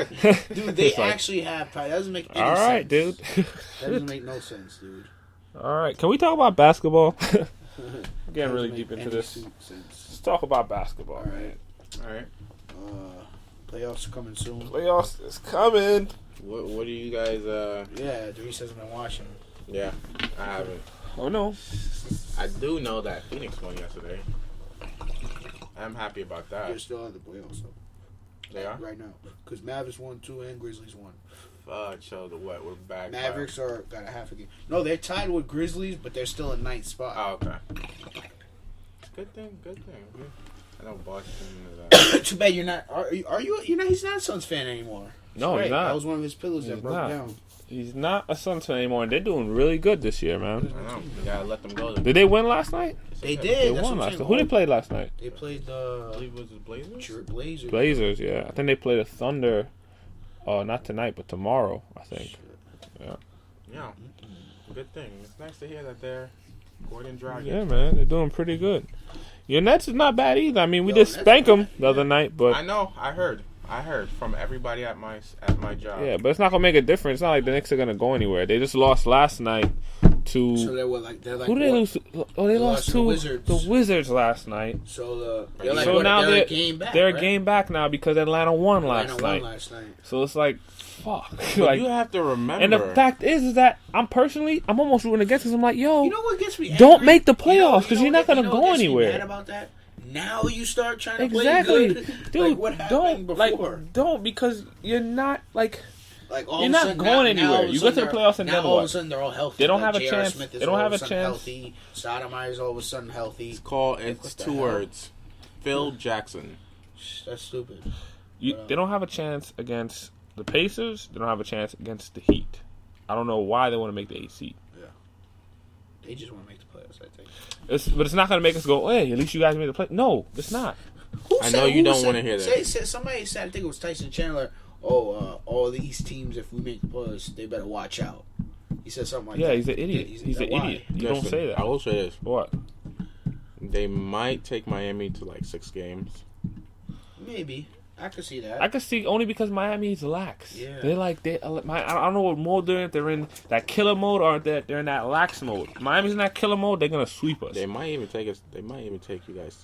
Dude, they actually have powers. That doesn't make any sense. All right, dude. That doesn't make no sense, dude. All right, can we talk about basketball? We're getting really deep into this. Let's talk about basketball. All right. Playoffs are coming soon. Playoffs is coming. What do you guys? Yeah, Dries hasn't been watching. Yeah, I haven't. Oh no. I do know that Phoenix won yesterday. I'm happy about that. They're still in the playoffs, though. They are? Right now. Because Mavericks won 2 and Grizzlies won. So we're back. Mavericks got a half a game. No, they're tied with Grizzlies, but they're still in 9th spot. Oh, okay. Good thing. I know Boston. Too bad you're not. Are you? He's not a Suns fan anymore. No, he's not. That was one of his pillows that broke down. He's not a Suns fan anymore, and they're doing really good this year, man. I know. You gotta let them go. Did they win last night? They did. They won last night. Who they played last night? They played I believe it was the Blazers. Blazers, yeah. I think they played the Thunder. Not tonight, but tomorrow, I think. Yeah. Yeah. Good thing. It's nice to hear that they're Gordon Dragic. Yeah, man. They're doing pretty good. Your Nets is not bad either. I mean, we did spank them the other night, but... I know. I heard from everybody at my job. Yeah, but it's not going to make a difference. It's not like the Knicks are going to go anywhere. They just lost last night to... So they're like who did they lose to? Oh, they lost to the Wizards last night. So now they're a game back. They're a game back now because Atlanta won last night. So it's like, fuck. Like, you have to remember. And the fact is that I'm almost rooting against because I'm like, yo, you know what gets me angry? Don't make the playoffs because you're not going to go anywhere. Mad about that? Now you start trying to play good. Dude, like what happened before? Don't because you're not all you're not going anywhere. You go to the playoffs and then all of a sudden they're all healthy. They don't have a chance. Smith is they don't have a chance. Healthy. Sotomayor's all of a sudden healthy. It's 2 words. Phil Jackson. That's stupid. They don't have a chance against the Pacers. They don't have a chance against the Heat. I don't know why they want to make the 8th seed. Yeah. They just want to make the playoffs, I think. But it's not going to make us go, hey, at least you guys made the play. No, it's not. I know you don't want to hear that. Somebody said, I think it was Tyson Chandler, all these teams, if we make the playoffs, they better watch out. He said something like that. Yeah, he's an idiot. He's an idiot. You don't say that. I will say this. What? They might take Miami to 6 games. Maybe. I could see that. I could see only because Miami's lax. Yeah. I don't know what mode they're in. If they're in that killer mode or they're in that lax mode. Miami's in that killer mode. They're gonna sweep us. They might even take us. They might even take you guys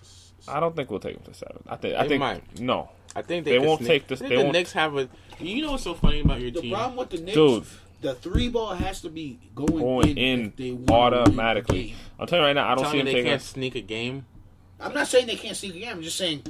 to. I don't think we'll take them to 7. I think might. No. I think they won't take this. The Knicks have a. You know what's so funny about your team? The problem with the Knicks, dude, the 3 ball has to be going in automatically. I'm telling you right now, I don't see them taking. They can't sneak a game. I'm not saying they can't sneak a game. I'm just saying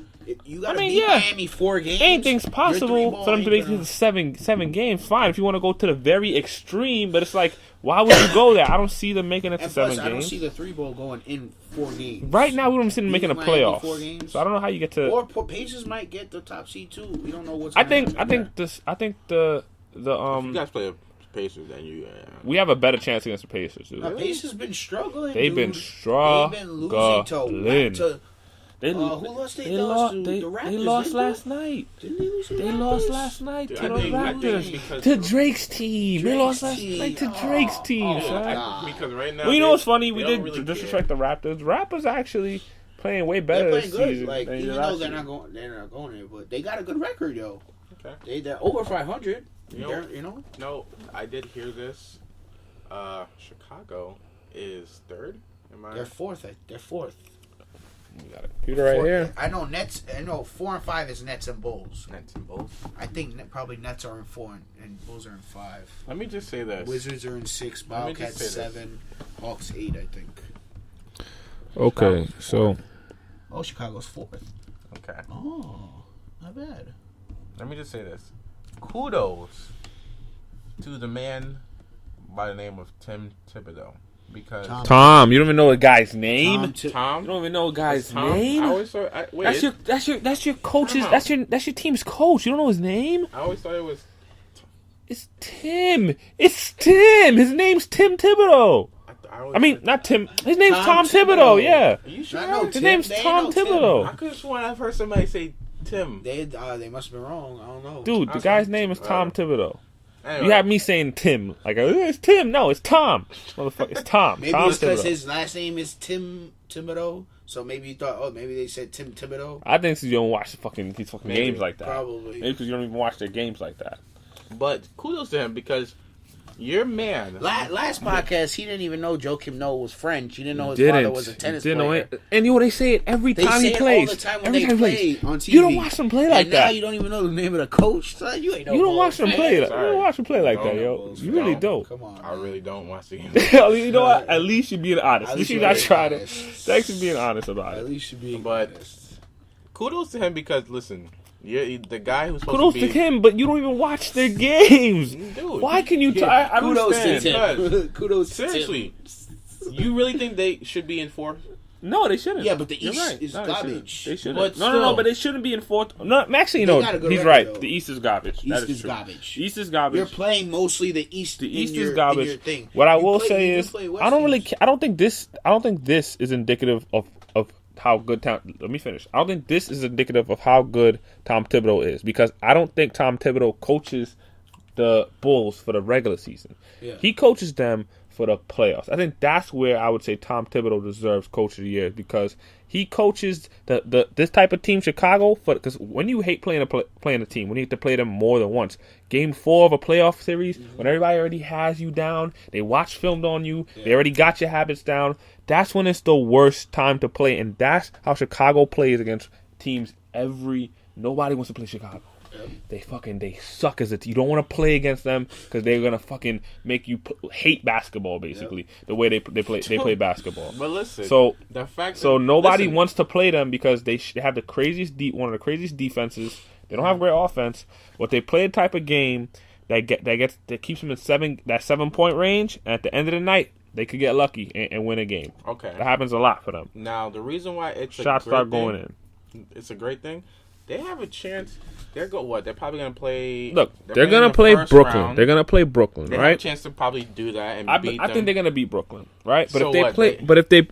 you got to beat Miami 4 games. Anything's possible for them to make it to 7 games. Fine, if you want to go to the very extreme, but it's like, why would you go there? I don't see them making it to 7 games. I don't see the 3 ball going in 4 games. Right now, we don't see them making a playoff. So I don't know how you get to. Or Pacers might get the top seed too. We don't know what's. I think the If you guys play Pacers, then you. We have a better chance against the Pacers. Dude. The Pacers been struggling. They've been struggling. They've been losing to They lost last night. Didn't they lose? They lost last night to the Raptors. To Drake's team. They lost last night to Drake's team, son. Because right now, well, you know what's funny? We did disrespect the Raptors. Rappers actually playing way better this season. Even though they're not going there, but they got a good record, yo. Okay. They're over 500. You know. No, I did hear this. Chicago is 3rd. They're 4th. They're 4th. We got a computer right here. I know Nets. I know 4 and 5 is Nets and Bulls. Nets and Bulls. I think probably Nets are in 4 and Bulls are in 5. Let me just say this: Wizards are in 6. Bobcats 7. Hawks 8. I think. Okay, so. Chicago's 4th. Okay. Oh, not bad. Let me just say this: kudos to the man by the name of Tim Thibodeau. Because Tom, you don't even know a guy's name. Tom, you don't even know a guy's name. That's your coach's. That's your team's coach. You don't know his name. I always thought it was. It's Tim. It's Tim. His name's Tim Thibodeau. I mean, not Tim. His name's Tom Thibodeau. Yeah. Are you sure? His name's Tom Thibodeau. I could have sworn I've heard somebody say Tim. They must have been wrong. I don't know. Dude, the guy's name is Tom Thibodeau. Anyway. You have me saying Tim. Like, it's Tim. No, it's Tom. Motherfucker, it's Tom. Maybe Tom it's because his last name is Tim Thibodeau. So maybe you thought, maybe they said Tim Thibodeau. I think you don't watch these fucking games like that. Probably. Maybe because you don't even watch their games like that. But kudos to him because your man. Last podcast, he didn't even know Joakim Noah was French. He didn't know his father was a tennis player. And they say it every time he plays. All the time when they play on TV. You don't watch them play like that. Now you don't even know the name of the coach. So you ain't know. You don't watch them play. You don't watch them play like that, yo. You really don't. Come on. I really don't watch the game. You know what? At least you're being honest. At least you're not trying to. Thanks for being honest about it. At least you're being honest. Kudos to him because listen. Yeah, the guy who's supposed kudos to be... to him, but you don't even watch their games. Dude, why can you try? I kudos to him. Kudos seriously. You really think they should be in fourth? No, they shouldn't. Yeah, but the East is garbage. They shouldn't. No, but they shouldn't be in fourth. No, actually, no, he's right. Though. The East is garbage. East is garbage. East is garbage. You're playing mostly the East. The East is garbage. What I will say is, I don't think this is indicative of how good let me finish. I don't think this is indicative of how good Tom Thibodeau is because I don't think Tom Thibodeau coaches the Bulls for the regular season. Yeah. He coaches them for the playoffs. I think that's where I would say Tom Thibodeau deserves Coach of the Year because he coaches this type of team, Chicago. Because when you hate playing a team, when you have to play them more than once, Game 4 of a playoff series, when everybody already has you down, they watch filmed on you, they already got your habits down. That's when it's the worst time to play, and that's how Chicago plays against teams. Nobody wants to play Chicago. They suck as a team. You don't want to play against them because they're gonna fucking make you hate basketball. Basically, the way they play basketball. But listen, nobody wants to play them because they have one of the craziest defenses. They don't have great offense, but they play a type of game that keeps them in 7-point range. And at the end of the night, they could get lucky and win a game. Okay, that happens a lot for them. Now the reason why shots start going in. It's a great thing. They have a chance. They're probably gonna play. Look, they're gonna play Brooklyn. Round. They're gonna play Brooklyn, they right? Have a chance to probably do that and beat them. I think they're gonna beat Brooklyn, right? But if they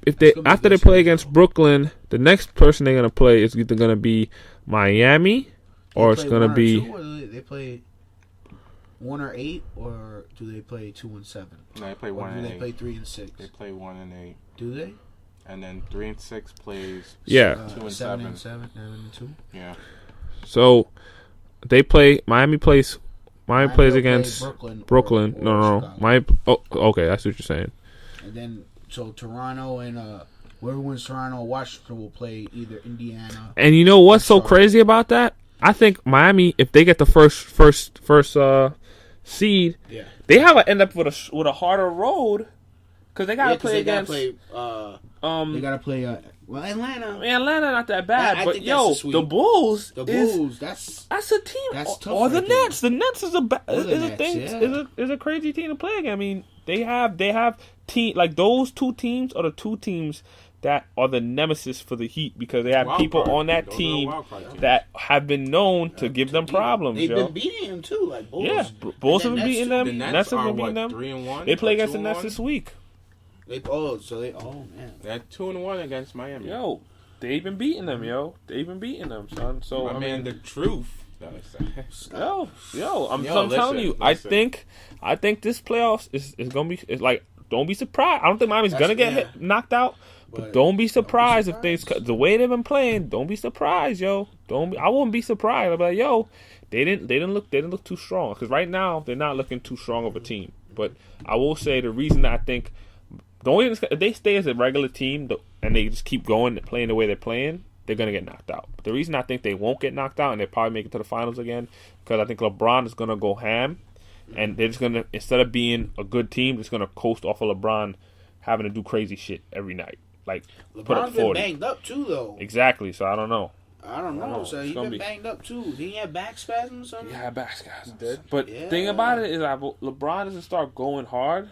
after they play against Brooklyn, the next person they're gonna play is either gonna be Miami or it's gonna be. They play 1 or 8, or do they play 2 and 7? No, they play 1 and 8. They play 3 and 6. They play 1 and 8. Do they? And then 3 and 6 plays 2 and 7 and 7 and 2. Yeah. So they play. Miami plays against Brooklyn. No. Miami. Oh, okay. That's what you're saying. And then Toronto and whoever wins Toronto, Washington will play either Indiana. And you know what's so crazy about that? I think Miami, if they get the first seed, they have to end up with a harder road because they got to play against. They got to play. Atlanta. Atlanta not that bad, but the Bulls. That's a team. That's tough. Or the Nets. The Nets is a thing. Yeah. Is a crazy team to play against. I mean, they have team like those two teams are the two teams that are the nemesis for the Heat because they have people on that team that have been known to give them problems. They've been beating them too, like Bulls. Yeah, Bulls have been beating them. Nets have been beating them. 3-1. They play against the Nets this week. Man. They're 2-1 against Miami. Yo, they've been beating them, They've been beating them, son. So I mean, the truth. I'm telling you, listen. I think this playoffs is gonna be. It's like, don't be surprised. I don't think Miami's gonna get knocked out, but don't be surprised if things the way they've been playing. Don't be surprised, I wouldn't be surprised. I'd be like, they didn't look too strong because right now they're not looking too strong of a team. But I will say the reason that I think. If they stay as a regular team and they just keep going and playing the way they're playing, they're going to get knocked out. But the reason I think they won't get knocked out and they probably make it to the finals again, because I think LeBron is going to go ham, and they're just going to, instead of being a good team, just going to coast off of LeBron having to do crazy shit every night. Like, put up 40. LeBron's been banged up too, though. Exactly, so I don't know. So he's been banged up too. Did he have back spasms or something? Yeah, back spasms. But the thing about it is LeBron doesn't start going hard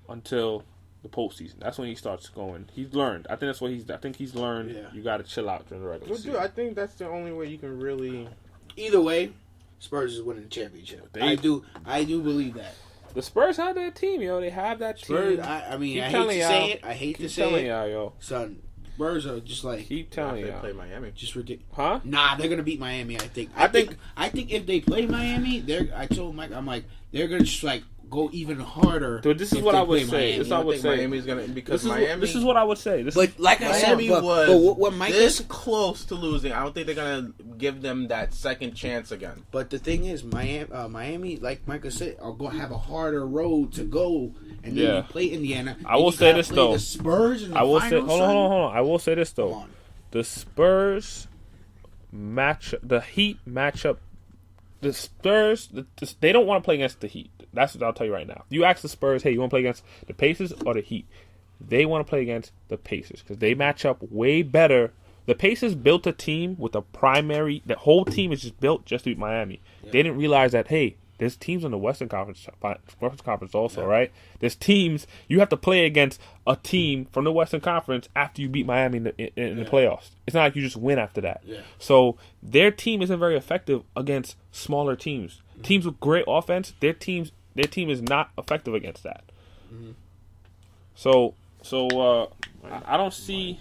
until the postseason. That's when he starts going. He's learned. I think that's what he's learned. Yeah. You got to chill out during the regular season. Dude, I think that's the only way you can really. Either way, Spurs is winning the championship. I do believe that. The Spurs have that team, yo. They have that team. Spurs, I hate to say it. Y'all, yo. Son, Spurs are just like. Keep telling y'all. They play Miami. Just ridiculous. Huh? Nah, they're gonna beat Miami. I think if they play Miami, I told Mike, I'm like, they're gonna just like go even harder. Dude, this is what I would say. This is what I would say. Miami's gonna because this is what I would say. But like I said, what Mike this close to losing. I don't think they're gonna give them that second chance again. But the thing is, Miami, like Michael said, are going to have a harder road to go, and then you play Indiana. I will say this though. The Spurs in the I will finals, say, hold on. I will say this though. The Spurs the Heat matchup. The Spurs, they don't want to play against the Heat. That's what I'll tell you right now. You ask the Spurs, hey, you want to play against the Pacers or the Heat? They want to play against the Pacers because they match up way better. The Pacers built a team with the whole team is just built just to beat Miami. Yeah. They didn't realize that, hey, there's teams in the Western Conference also, right? There's teams, you have to play against a team from the Western Conference after you beat Miami in the playoffs. It's not like you just win after that. Yeah. So their team isn't very effective against smaller teams. Mm-hmm. Teams with great offense, their team is not effective against that. Mm-hmm. So I don't see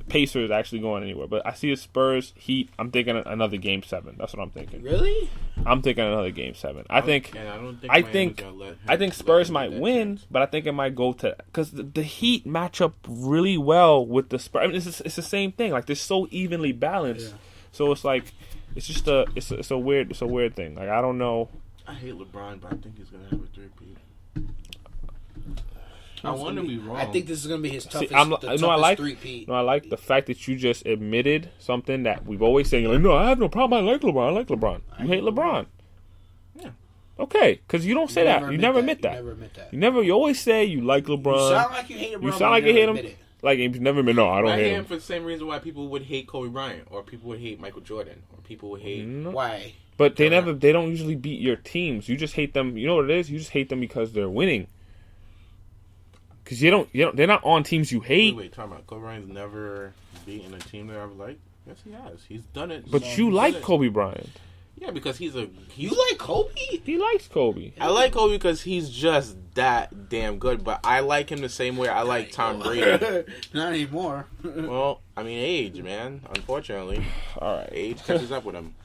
Pacers actually going anywhere, but I see the Spurs, Heat. I'm thinking another Game 7. That's what I'm thinking. Really? I'm thinking another Game 7. I think Spurs might win, but I think it might go to because the Heat match up really well with the Spurs. I mean, it's the same thing. Like they're so evenly balanced, so it's like it's just it's a weird thing. Like I don't know. I hate LeBron, but I think he's gonna have a three-peat. I want to be wrong. I think this is going to be his toughest, three-peat. I like the fact that you just admitted something that we've always said. You're like, no, I have no problem. I like LeBron. You hate LeBron. Yeah. Okay, because you don't say that. You never admit that. You always say you like LeBron. You sound like you hate LeBron. You sound like you hate him. Like you never admit, no, I don't hate him. For the same reason why people would hate Kobe Bryant, or people would hate Michael Jordan, or people would hate... Why? But they don't usually beat your teams. You just hate them. You know what it is? You just hate them because they're winning. Because they're not on teams you hate. Wait, talking about Kobe Bryant's never beaten a team that I would like? Yes, he has. He's done it. But you like Kobe Bryant. Yeah, because you like Kobe? He likes Kobe. I like Kobe because he's just that damn good, but I like him the same way I like Tom Brady. Not anymore. Well, I mean, age, man. Unfortunately. All right. Age catches up with him.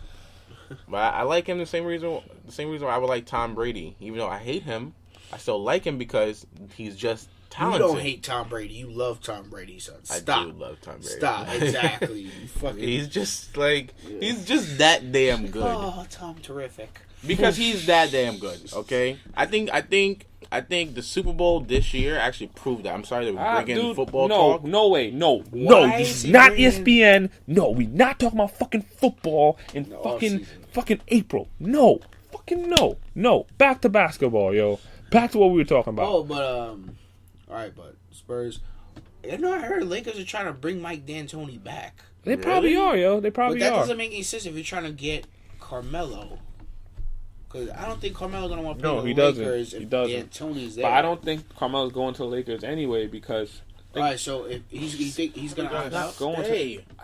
But I like him the same reason why I would like Tom Brady. Even though I hate him, I still like him because he's just talented. You don't hate Tom Brady. You love Tom Brady, son. Stop. I do love Tom Brady. Stop. Exactly. He's just that damn good. Oh, Tom, terrific. Because he's that damn good. Okay. I think the Super Bowl this year actually proved that. I'm sorry that we're bringing football talk. No way. No. This is not ESPN. No, we not talking about fucking football in fucking April. No. Fucking no. Back to basketball, yo. Back to what we were talking about. Oh, but all right, but Spurs. I heard Lakers are trying to bring Mike D'Antoni back. They probably are, yo. But that doesn't make any sense if you're trying to get Carmelo. Because I don't think Carmelo's going to want to play the Lakers if D'Antoni's there. But I don't think Carmelo's going to the Lakers anyway because... All right, so if he's going to opt out?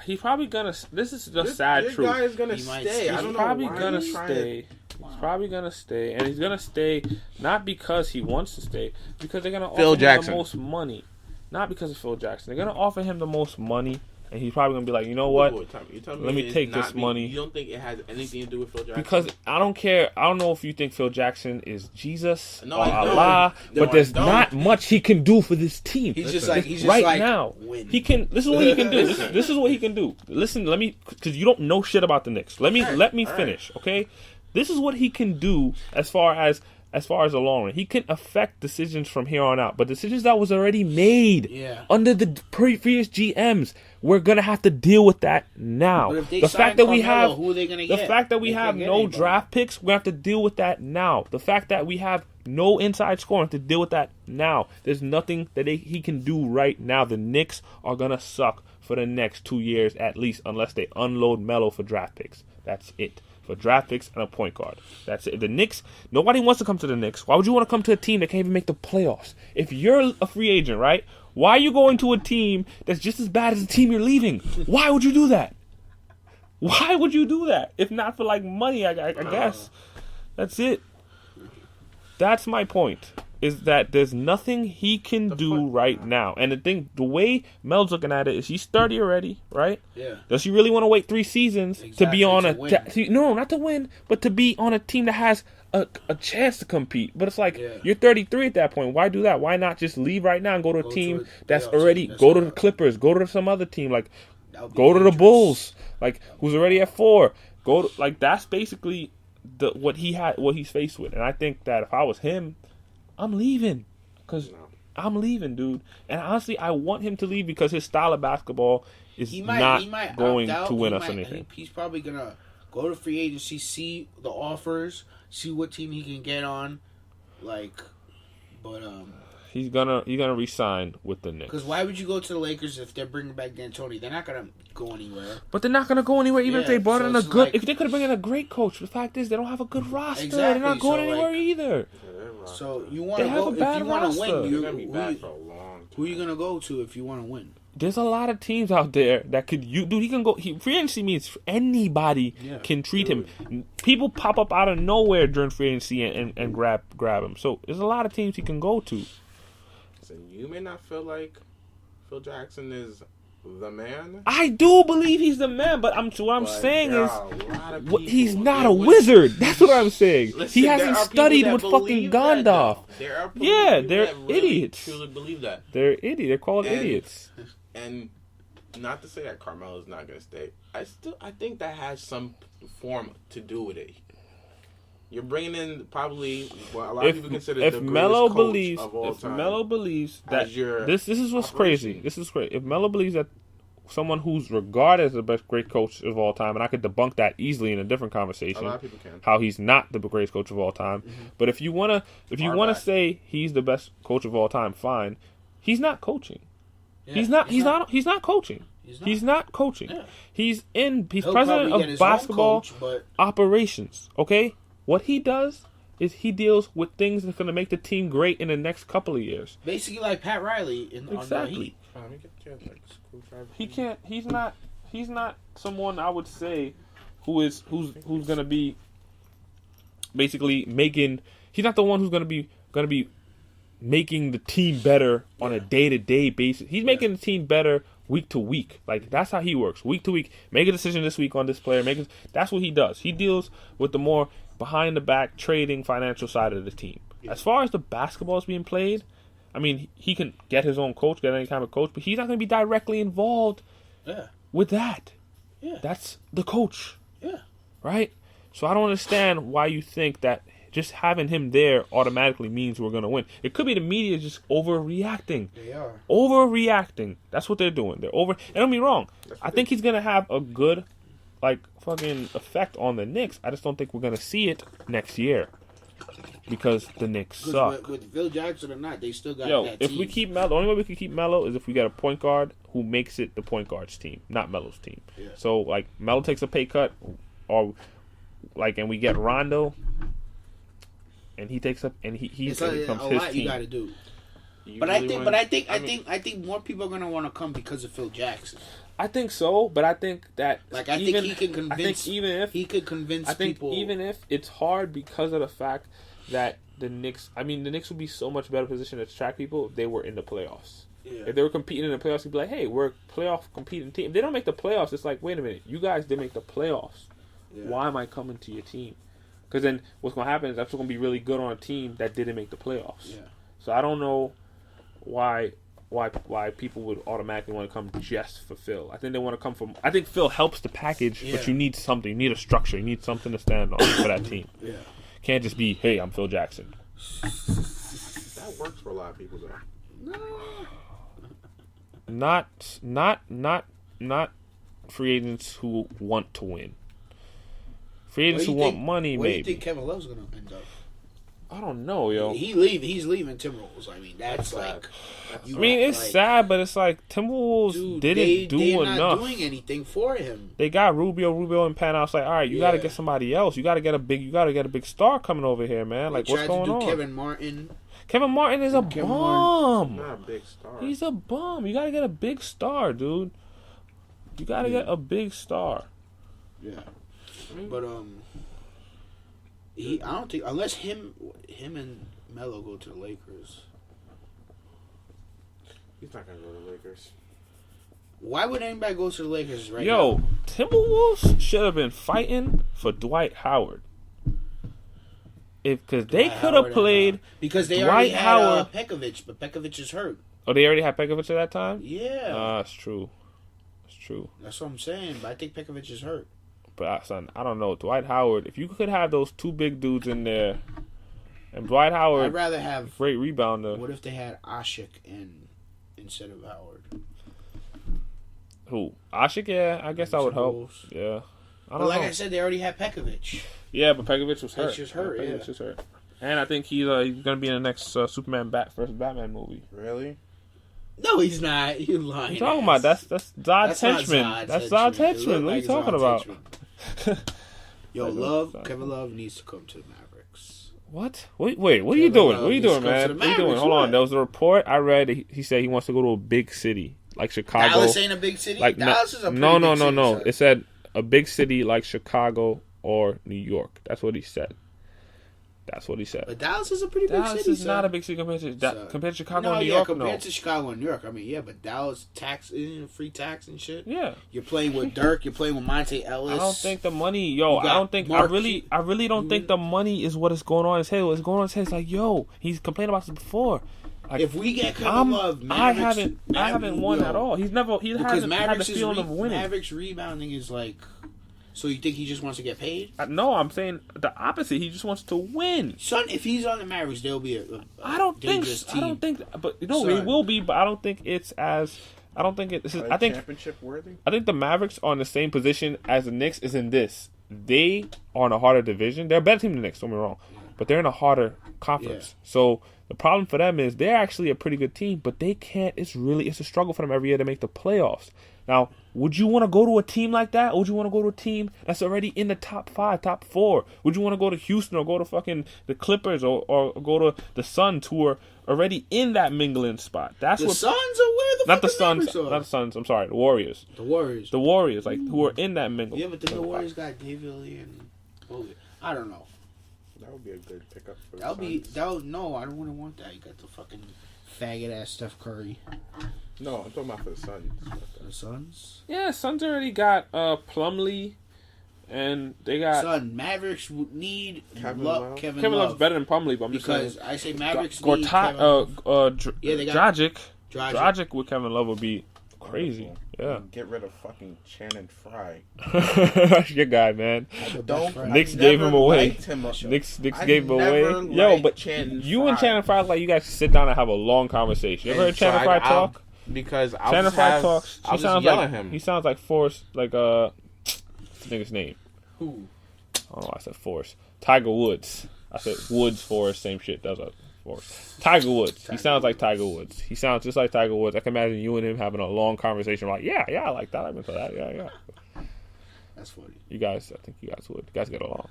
He's probably going to... This is the sad truth. This guy is going to stay. He's probably going to stay. He's probably going to stay. And he's going to stay not because he wants to stay, because they're going to offer him the most money. Not because of Phil Jackson. They're going to offer him the most money. And he's probably going to be like, you know what? Let me take this money. You don't think it has anything to do with Phil Jackson? Because I don't care. I don't know if you think Phil Jackson is Jesus or Allah, but there's not much he can do for this team. He's just like now. Win. He can. This is what he can do. This is what he can do. Listen, because you don't know shit about the Knicks. Let me finish, okay? This is what he can do as far as the long run. He can affect decisions from here on out, but decisions that was already made under the previous GMs. We're gonna have to deal with that now. The fact that we have no draft picks, we have to deal with that now. The fact that we have no inside scoring, we have to deal with that now. There's nothing that he can do right now. The Knicks are gonna suck for the next 2 years at least, unless they unload Melo for draft picks. That's it. For draft picks and a point guard. That's it. The Knicks, nobody wants to come to the Knicks. Why would you want to come to a team that can't even make the playoffs? If you're a free agent, right? Why are you going to a team that's just as bad as the team you're leaving? Why would you do that? Why would you do that? If not for, like, money, I guess. That's it. That's my point. Is that there's nothing he can do right now. And the way Mel's looking at it is he's 30 already, right? Yeah. Does he really want to wait 3 seasons to be on no, not to win, but to be on a team that has a chance to compete? But it's like, you're 33 at that point. Why do that? Why not just leave right now and go to a team that's already, go to the Clippers, go to some other team, like, go to the Bulls, like, who's already at 4. That's basically what he's faced with. And I think that if I was him, I'm leaving. I'm leaving, dude. And honestly, I want him to leave because his style of basketball is not going to win us anything. He's probably going to go to free agency, see the offers, see what team he can get on. He's gonna re-sign with the Knicks. Because why would you go to the Lakers if they're bringing back D'Antoni? They're not gonna go anywhere. But they're not gonna go anywhere even if they brought in if they could have bring in a great coach. The fact is they don't have a good roster. Exactly. They're not going anywhere either. So you want to go if you want to win. Who are you gonna go to if you want to win? There's a lot of teams out there that could dude. He can go. Free agency means anybody can treat him. People pop up out of nowhere during free agency and grab him. So there's a lot of teams he can go to. You may not feel like Phil Jackson is the man. I do believe he's the man, but what I'm saying is he's not a wizard. That's what I'm saying. Listen, he hasn't studied with fucking Gondorf. They're idiots. Truly believe that. They're idiots. They're called idiots. And not to say that Carmelo's not going to stay. I think that has some form to do with it. You're bringing in probably what a lot of people consider the greatest coach of all time. If Melo believes that this is what's crazy. This is crazy. If Melo believes that someone who's regarded as the best great coach of all time, and I could debunk that easily in a different conversation. A lot of people can. How he's not the greatest coach of all time. Mm-hmm. But if you wanna say he's the best coach of all time, fine. He's not coaching. Yeah, he's not coaching. He's not coaching. Yeah. He's president of basketball operations. Okay? What he does is he deals with things that's going to make the team great in the next couple of years. Basically, like Pat Riley on the Heat. He can't. He's not someone I would say who's going to be basically making. He's not the one who's going to be making the team better on a day-to-day basis. He's making the team better week to week. Like, that's how he works. Week to week. Make a decision this week on this player. That's what he does. He deals with the more behind-the-back trading financial side of the team. Yeah. As far as the basketball is being played, I mean, he can get his own coach, get any kind of coach, but he's not going to be directly involved with that. Yeah. That's the coach. Yeah. Right? So I don't understand why you think that just having him there automatically means we're going to win. It could be the media just overreacting. They are. Overreacting. That's what they're doing. And don't get me wrong. I think he's going to have a good, fucking effect on the Knicks. I just don't think we're going to see it next year. Because the Knicks suck. With Phil Jackson or not, they still got that if team. We keep Melo, the only way we can keep Melo is if we get a point guard who makes it the point guard's team, not Melo's team. Yeah. So, Melo takes a pay cut, and we get Rondo, and he takes up, and he becomes his team. A lot you got to do. I think more people are gonna want to come because of Phil Jackson. I think so, but I think that think he can convince. People, even if it's hard because of the fact that the Knicks would be so much better positioned to attract people if they were in the playoffs. Yeah. If they were competing in the playoffs, you'd be like, hey, we're a playoff competing team. If they don't make the playoffs, it's like, wait a minute, you guys didn't make the playoffs. Yeah. Why am I coming to your team? Because then what's going to happen is that's going to be really good on a team that didn't make the playoffs. Yeah. So I don't know why people would automatically want to come just for Phil. I think they want to come from. I think Phil helps the package, but you need something. You need a structure. You need something to stand on for that team. Yeah. Can't just be, hey, I'm Phil Jackson. That works for a lot of people, though. Not free agents who want to win. Free agents who want money, maybe. Where do you think Kevin Love's going to end up? I don't know, yo. He's leaving Timberwolves. I mean, that's like. It's sad, but it's like Timberwolves didn't do enough. They're not doing anything for him. They got Rubio and Penhouse. Like, all right, you got to get somebody else. You got to get a big star coming over here, man. Like, what's going on? Kevin Martin. Kevin Martin is a bum. Not a big star. He's a bum. You got to get a big star, dude. You got to get a big star. Yeah, but I don't think unless him and Melo go to the Lakers. He's not gonna go to the Lakers. Why would anybody go to the Lakers right now? Yo, Timberwolves should have been fighting for Dwight Howard. Because they could have played because they Dwight already Howard. had Pekovic, but Pekovic is hurt. Oh, they already had Pekovic at that time? Yeah. That's true. That's what I'm saying, but I think Pekovic is hurt. But, son, I don't know. Dwight Howard, if you could have those two big dudes in there, and Dwight Howard, I'd rather have great rebounder. What if they had Ashik instead of Howard? Who? Ashik? Yeah, I guess that would help. Yeah. I don't know. I said, they already had Pekovic. Yeah, but Pekovic was hurt. Pekovic was hurt. And I think he's going to be in the next Superman versus Batman movie. Really? No, he's not. You're lying. What are you talking about? That's Zod's henchman. That's Zod's henchman. What are you talking about? Yo, Kevin Love needs to come to the Mavericks. What? Wait, what are you doing? What are you doing, man? What are you doing? Hold on. There was a report I read. He said he wants to go to a big city like Chicago. Dallas ain't a big city? Dallas is a pretty big city. No. It said a big city like Chicago or New York. That's what he said. But Dallas is a pretty big city. Dallas is not a big city compared to Chicago and New York. Compared to Chicago and New York. I mean, yeah, but Dallas free tax and shit. Yeah. You're playing with Dirk. You're playing with Monte Ellis. I don't think the money, I really don't think the money is what is going on in his head. What's going on in his head is like, yo, he's complained about this before. Like, if we get Kevin Love, Mavericks, I haven't won at all. He hasn't had the feeling of winning. Mavericks rebounding is like. So you think he just wants to get paid? No, I'm saying the opposite. He just wants to win. Son, if he's on the Mavericks, they'll be a I don't think. But they will be. But I don't think it's as. I don't think it's. I think championship worthy. I think the Mavericks are in the same position as the Knicks is in this. They are in a harder division. They're a better team than the Knicks. Don't get me wrong, but they're in a harder conference. Yeah. So the problem for them is they're actually a pretty good team, but they can't. It's a struggle for them every year to make the playoffs. Now, would you want to go to a team like that? Or would you want to go to a team that's already in the top 5, top 4? Would you want to go to Houston or go to fucking the Clippers or go to the Suns who are already in that mingling spot? That's the what Suns are where the not the Suns, not the Suns. I'm sorry, the Warriors. The Warriors, like who are in that mingle. Yeah, but then the Warriors got David Lee and I don't know. That would be a good pickup for no, I wouldn't want that. You got the fucking faggot ass Steph Curry. No, I'm talking about for the Suns. The Suns? Yeah, Suns already got Plumlee, and they got Mavericks would need Kevin Love. Kevin Love's better than Plumlee, but I'm just saying. Because I say Mavericks need Kevin Love. They got Dragic with Kevin Love would be crazy. Yeah. Get rid of fucking Channing Frye. That's your guy, man. Knicks gave him away. Knicks gave him away. Yo, but you and Channing Frye, like, you guys sit down and have a long conversation. You ever heard Channing Frye talk? Because Channing Frye talks. He sounds like him. He sounds like Forrest, like what's the nigga's name? Who? Oh, I said Forrest. Tiger Woods. I said Woods, Forrest, same shit. That was a Tiger Woods. He sounds like Tiger Woods. He sounds just like Tiger Woods. I can imagine you and him having a long conversation like, yeah, I like that. I meant that. Yeah. That's funny. You guys, I think you guys would. You guys get along.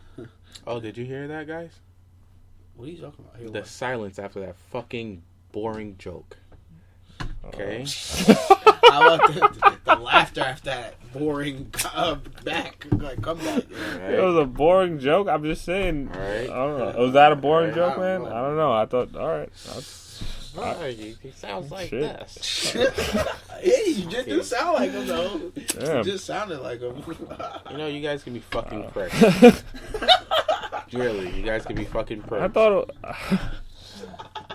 Oh, did you hear that, guys? What are you talking about? The silence after that fucking boring joke. Okay. How about the laughter after that boring comeback? Right. It was a boring joke. I'm just saying. All right. I don't know. Was that a boring joke, man? I don't know. I thought, all right. He sounds like this. Yeah, you just do sound like him, though. Damn. You just sounded like him. You guys can be fucking pricks. Really, you guys can be fucking pricks.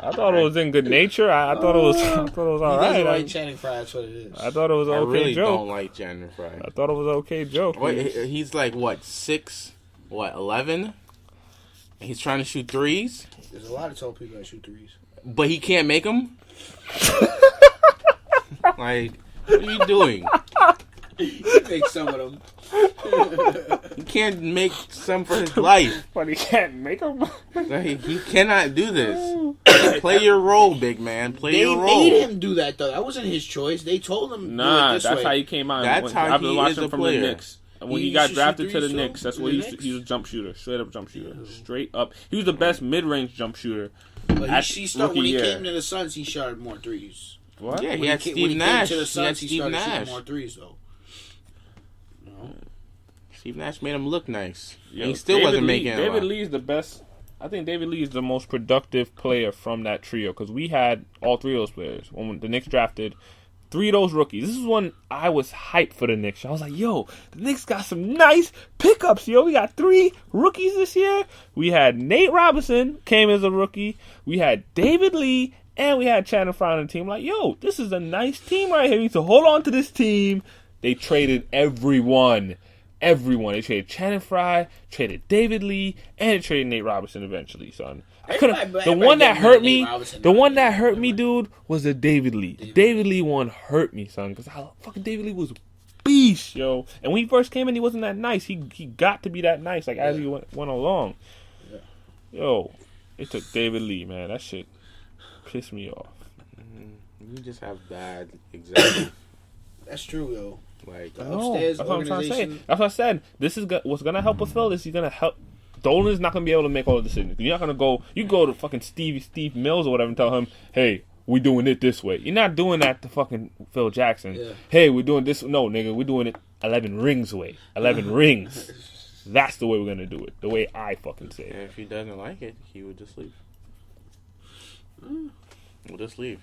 I thought it was in good nature. I thought it was all right. He doesn't like Channing Frye. That's what it is. I thought it was an okay really joke. I don't like Channing Frye. I thought it was an okay joke. Wait, he's like what 6, 11? He's trying to shoot threes. There's a lot of tall people that shoot threes, but he can't make them. Like, what are you doing? He can make some of them. He can't make some for his life. But he can't make them? He cannot do this. Play your role, big man. Play your role. They made him do that, though. That wasn't his choice. They told him nah, do it this that's way. how he came out. That's how he is a player. The Knicks. When he got drafted to the Knicks, that's what he was a jump shooter. Straight up jump shooter. Straight up. He was the best mid-range jump shooter. But when he came to the Suns, he shot more threes. What? Yeah, he had Steve Nash. To the Suns, he started shooting more threes, though. No. Steve Nash made him look nice. Yo, he still wasn't making it. David Lee's the best. I think David Lee is the most productive player from that trio because we had all three of those players. When the Knicks drafted 3 of those rookies. This is when I was hyped for the Knicks. I was like, yo, the Knicks got some nice pickups, yo. We got 3 rookies this year. We had Nate Robinson came as a rookie. We had David Lee, and we had Janitor on the team. Like, yo, this is a nice team right here. We need to hold on to this team. They traded everyone. Everyone. They traded Janitor, traded David Lee, and they traded Nate Robinson eventually, son. The one that hurt me, dude, was the David Lee. David Lee one hurt me, son, because fucking David Lee was a beast, yo. And when he first came in, he wasn't that nice. He got to be that nice, like as he went along. Yeah. Yo, it took David Lee, man. That shit pissed me off. You just have bad examples. That's true, yo. Like upstairs that's what I'm trying to say. That's what I said. This is what's gonna help us, Phil. Is he's gonna help. Dolan's not going to be able to make all the decisions. You're not going to go... You go to fucking Steve Mills or whatever and tell him, hey, we doing it this way. You're not doing that to fucking Phil Jackson. Yeah. Hey, we're doing this... No, nigga, we're doing it 11 rings way. 11 rings. That's the way we're going to do it. The way I fucking say it. And if he doesn't like it, he would just leave. We'll just leave.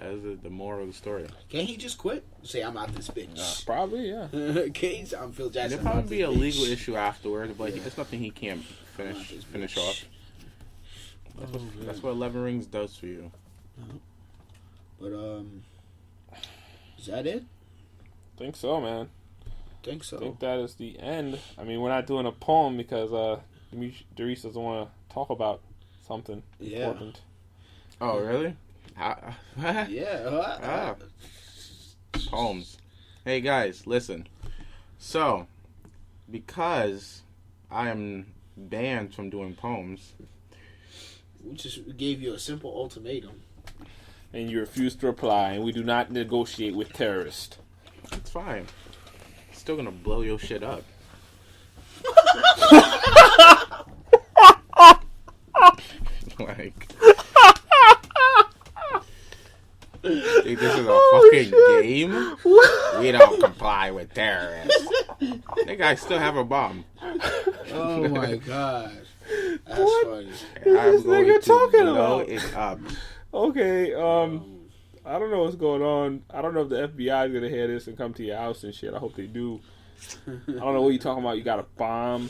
That is the moral of the story. Can't he just quit? Say, I'm out this bitch. Probably, yeah. I'm Phil Jackson. There'll probably be a legal issue afterwards, but there's nothing he can't finish off. That's what 11 rings does for you. But, is that it? Think so, man. Think so. I think that is the end. I mean, we're not doing a poem because Darius doesn't want to talk about something important. Oh, really? Yeah. Poems. Hey guys, listen. So, because I am banned from doing poems, we just gave you a simple ultimatum, and you refused to reply. And we do not negotiate with terrorists. It's fine. Still gonna blow your shit up. Like. Think this is a fucking game? We don't comply with terrorists. That guy still have a bomb. Oh my gosh. That's funny. This nigga talking blow it up. Okay, I don't know what's going on. I don't know if the FBI is gonna hear this and come to your house and shit. I hope they do. I don't know what you're talking about. You got a bomb.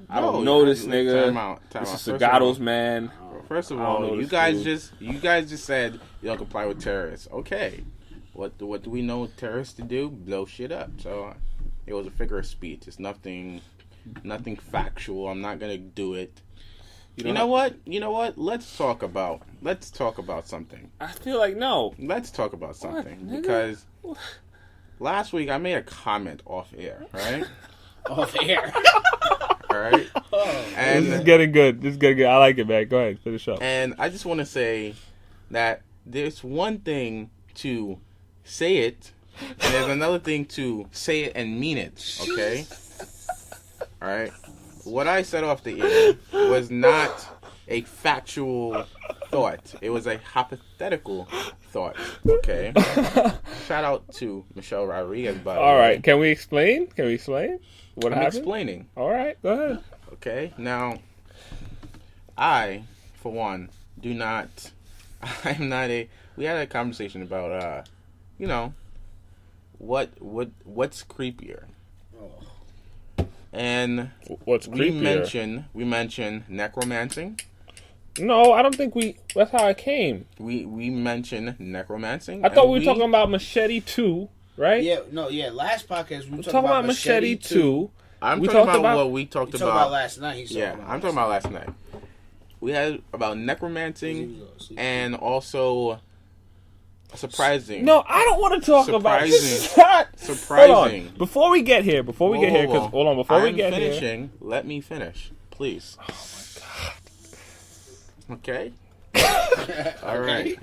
I don't know this nigga. Time out. This is Sagato's man. First of all, you guys just said you don't comply with terrorists. Okay, what do we know terrorists to do? Blow shit up. So it was a figure of speech. It's nothing factual. I'm not gonna do it. You know what? Let's talk about something. I feel like no. Let's talk about something because last week I made a comment off air, right? Off air. Right? And this is getting good. I like it, man. Go ahead, finish up. And I just want to say that there's one thing to say it, and there's another thing to say it and mean it. Okay? All right. What I said off the air was not a factual thought. It was a hypothetical thought. Okay? Shout out to Michelle Rodriguez, by the way. All right. Can we explain? What happened? Explaining. All right. Go ahead. Okay. Now, I, for one, we had a conversation about, what's creepier. And what's creepier? We mentioned necromancing. No, I don't think that's how it came. We mentioned necromancing. I thought we were talking about Machete 2, right? Yeah, last podcast we were talking about Machete 2. I'm talking about what we talked about last night. I'm talking about last night. We had about necromancing and also Surprising. No, I don't want to talk about this. Surprising. Hold on. Before we get here, because hold on, before we get here, let me finish, please. Oh my god. Okay. All right.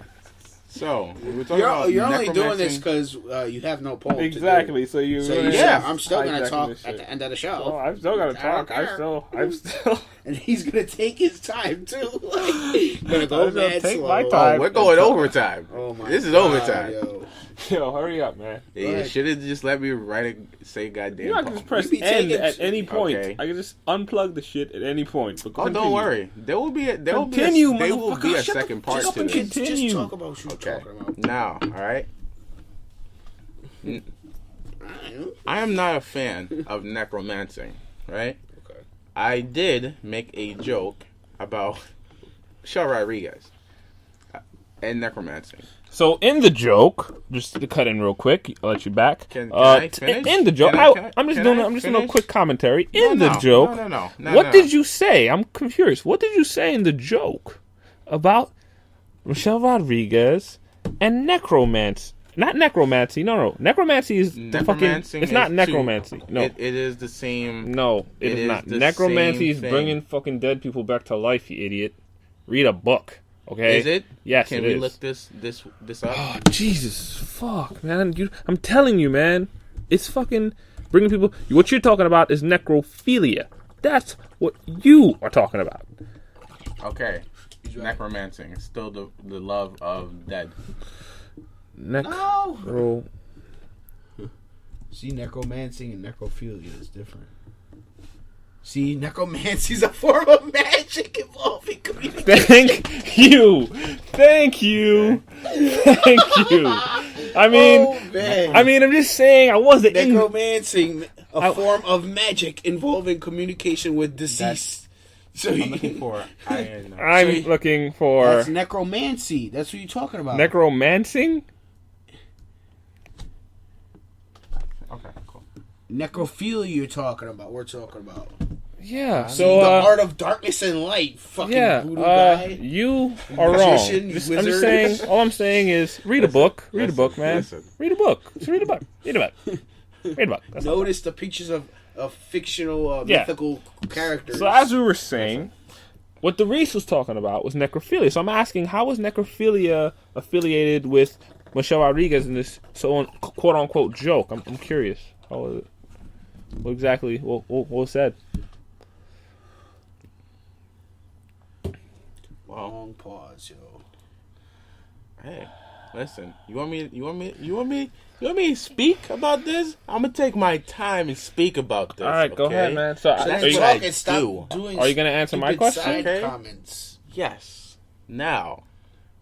So we're talking about you're only doing this because you have no poem. Exactly. So I'm still gonna talk at the end of the show. Oh, I'm still gonna talk. I'm still. And he's gonna take his time too. Gonna go mad take slow. my time. Oh, we're going overtime. Oh my! This is God, overtime. Yo, hurry up, man. Yeah, you should have just let me say goddamn. You know, I can just press end at any point. Okay. I can just unplug the shit at any point. But don't worry. There will be a second part to this. Continue. Just talk about what you're talking about. Now, all right. I am not a fan of necromancing, right? Okay. I did make a joke about Michelle Rodriguez and necromancing. So in the joke, just to cut in real quick, I'll let you back. Can I finish? In the joke, I'm just doing a quick commentary. In the joke, what did you say? I'm curious. What did you say in the joke about Michelle Rodriguez and necromancy? Not necromancy. No. Necromancy is fucking. It's not necromancy. No, it is the same. No, it is not. Necromancy is bringing fucking dead people back to life. You idiot. Read a book. Okay. Is it? Yes, Can it we is. look this up? Oh, Jesus. Fuck, man. I'm telling you, man. It's fucking bringing people... What you're talking about is necrophilia. That's what you are talking about. Okay. Necromancing. It's still the love of dead. No! See, necromancing and necrophilia is different. See, necromancy is a form of magic involving communication. Thank you. I mean, I'm just saying I wasn't necromancing, a form of magic involving communication with deceased. I'm looking for. That's necromancy. That's what you're talking about. Necromancing? Okay, cool. Necrophilia you're talking about. We're talking about. Yeah. So the art of darkness and light. Fucking voodoo guy. You are wrong. I'm just saying. All I'm saying is read a book. Read a book, man. Read a book. Just read a book. Read a book. Notice the pictures of fictional, mythical characters. So as we were saying, what the Reese was talking about was necrophilia. So I'm asking, how is necrophilia affiliated with Michelle Rodriguez in this quote unquote joke? I'm curious. How is it? What exactly? What was said? Long pause, yo. Hey, listen. You want me to speak about this? I'm gonna take my time and speak about this. All right, go ahead, man. So are you gonna answer my question? Okay. Comments. Yes. Now,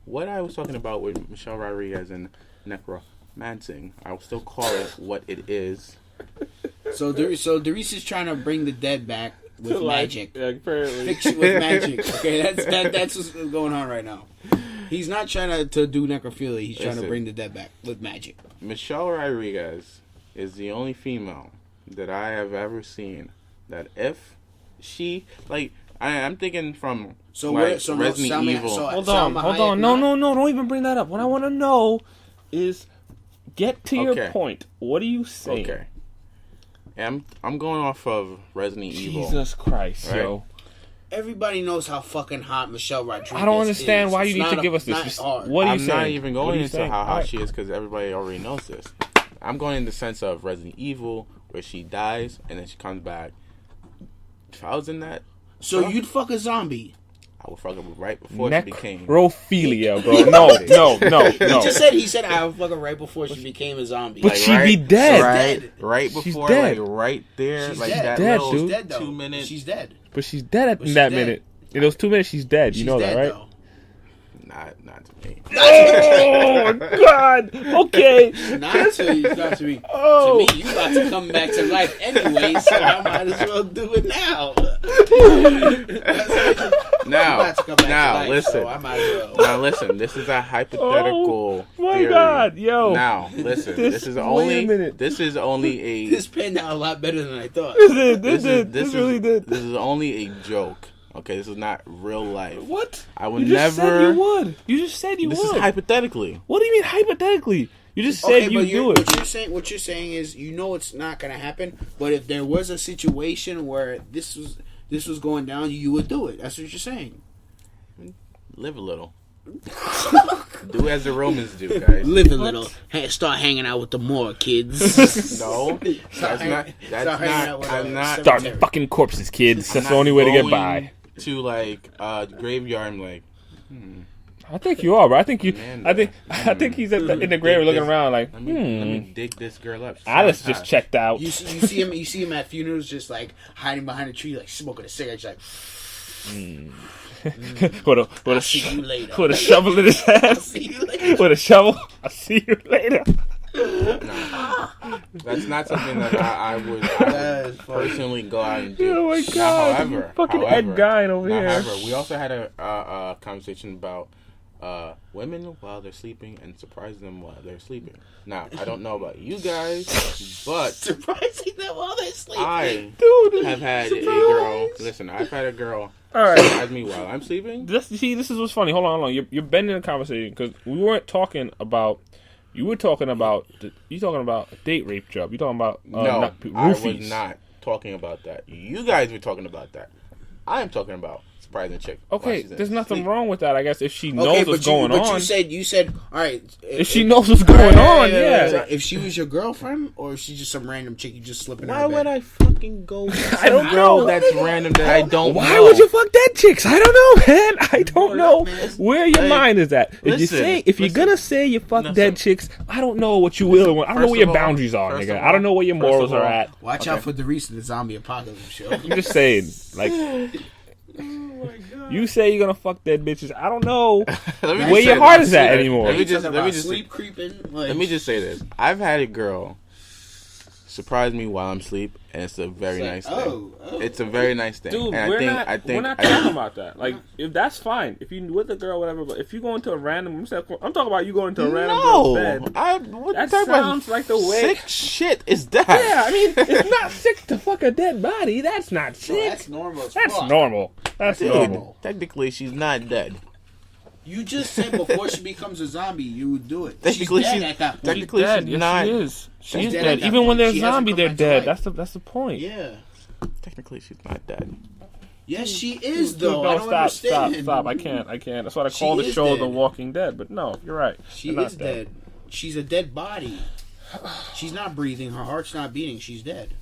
what I was talking about with Michelle Rodriguez and necromancing, I will still call it what it is. So Darius is trying to bring the dead back with magic. Yeah, apparently. Fiction with magic. Okay, that's what's going on right now. He's not trying to do necrophilia. He's trying to bring the dead back with magic. Michelle Rodriguez is the only female that I have ever seen that if she I'm thinking from Resident Evil. Hold on. No, don't even bring that up. What I want to know is get to your point. What are you saying? Okay. I'm going off of Resident Evil. Jesus Christ, right? Yo. Everybody knows how fucking hot Michelle Rodriguez is. I don't understand why you need to give us this. What are you saying? I'm not even going into how hot she is because everybody already knows this. I'm going in the sense of Resident Evil where she dies and then she comes back. If I was in that... So you'd fuck a zombie? I would fuck her right before she became... Necrophilia, bro. No. He said I would fuck her right before she became a zombie. But she'd be dead. Right before, she's dead. Right there. She's that dead, little dude. She's dead, 2 minutes. She's dead. But she's dead in that minute. In those 2 minutes, she's dead. You know that, right? Though. Not to me. Oh, God. Okay. Not to me. To me, you about to come back to life anyway, so I might as well do it now. Now, listen. So I might as well. Now, listen. This is a hypothetical theory. God, yo. Now, listen. This is only a... This panned out a lot better than I thought. This really did. This is only a joke, Okay, this is not real life. What? I would never. Said you would. You just said you would. This is hypothetically. What do you mean hypothetically? You just said you do it. What you're saying is it's not gonna happen. But if there was a situation where this was going down, you would do it. That's what you're saying. Live a little. Do as the Romans do, guys. Live a little. Hey, start hanging out with the more kids. No, that's not. I'm not. Start fucking corpses, kids. That's the only way to get by. To like graveyard, I'm like. I think you are, bro. I think he's in the grave looking around like, Let me dig this girl up. Alice just checked out. You see him at funerals, just like hiding behind a tree, like smoking a cigarette, just like. With a shovel in his hand. With a shovel. I'll see you later. No. That's not something that I would personally go out and do. Oh my god! However, Ed Gein over here. However, we also had a conversation about women while they're sleeping and surprising them while they're sleeping. Now, I don't know about you guys, but surprising them while they're sleeping. I have had a girl. Listen, I've had a girl. All right. Surprise me while I'm sleeping. This is what's funny. Hold on. You're bending the conversation because we weren't talking about. You were talking about. You talking about a date rape job. You talking about no? I was not talking about that. You guys were talking about that. I am talking about surprising chick. Okay, there's nothing wrong with that. I guess if she knows what's going on. But you said, all right. If she knows what's going on, yeah. If she was your girlfriend, or if she's just some random chick you just slip in her bed. Why would I fucking go? I don't know. That's random that I don't know. Why would you fuck dead chicks? I don't know, man. I don't know where your mind is at. If you're gonna say you fuck dead chicks, I don't know what you will. I don't know where your boundaries are, nigga. I don't know where your morals are at. Watch out for the recent zombie apocalypse show. I'm just saying, like. Oh my God. You say you're gonna fuck dead bitches. I don't know where your heart is at anymore. Let me just sleep creeping. Let me just say this. I've had a girl surprise me while I'm asleep, and it's a very nice thing. It's a very nice thing. Dude, and we're not talking about that. Like, if that's fine, if you with a girl, whatever. But if you go into a random, I'm talking about you going into a random girl's bed. That sounds like the way sick shit is that. Yeah, I mean, it's not sick to fuck a dead body. That's not sick. No, that's normal. That's normal. Technically, she's not dead. You just said before she becomes a zombie, you would do it. Technically, she's dead at that point. Technically, she's not. She is. She's dead. Even when they're a zombie, they're dead. That's the point. Yeah. Technically, she's not dead. Yes, she is, though. No, I don't understand. Stop. I can't. That's what I call the show The Walking Dead. But no, you're right. She is dead. She's a dead body. She's not breathing. Her heart's not beating. She's dead.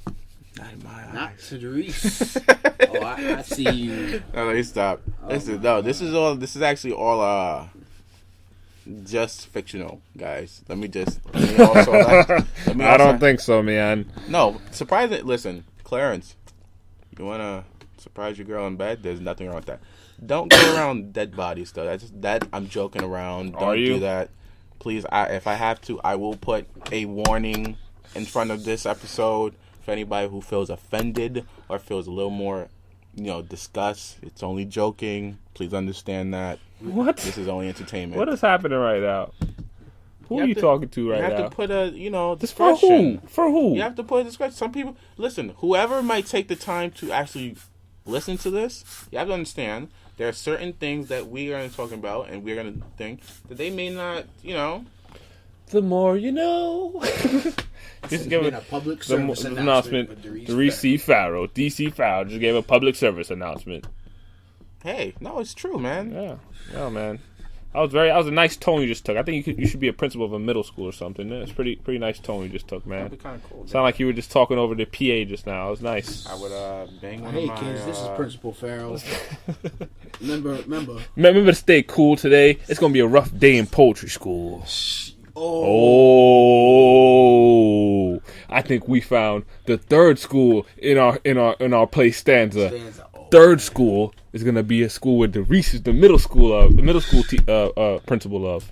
Not in my eyes. Not to Doris. I see you. No, let me stop. This is actually all just fictional, guys. Let me I don't think so, man. No, surprising. Listen, Clarence, you wanna surprise your girl in bed? There's nothing wrong with that. Don't go around dead bodies, though. I'm joking around. Don't do that, please. If I have to, I will put a warning in front of this episode. For anybody who feels offended or feels a little more, disgust, it's only joking. Please understand that. What? This is only entertainment. What is happening right now? Who are you talking to right now? You have to put a, discretion. For who? You have to put a discretion. Some people, listen, whoever might take the time to actually listen to this, you have to understand there are certain things that we are going to talk about and we're going to think that they may not, The more you know. Just give a public service announcement. DC Farrow just gave a public service announcement. Hey, no, it's true, man. Yeah, man. That was a nice tone you just took. I think you should be a principal of a middle school or something. It's pretty nice tone you just took, man. That'd be kind of cool. Sound like you were just talking over the PA just now. It was nice. I would bang one of my... Hey kids, this is Principal Farrell. Remember to stay cool today. It's gonna be a rough day in poetry school. Oh, I think we found the third school in our play stanza. Third school is gonna be a school where Reese is the middle school principal of.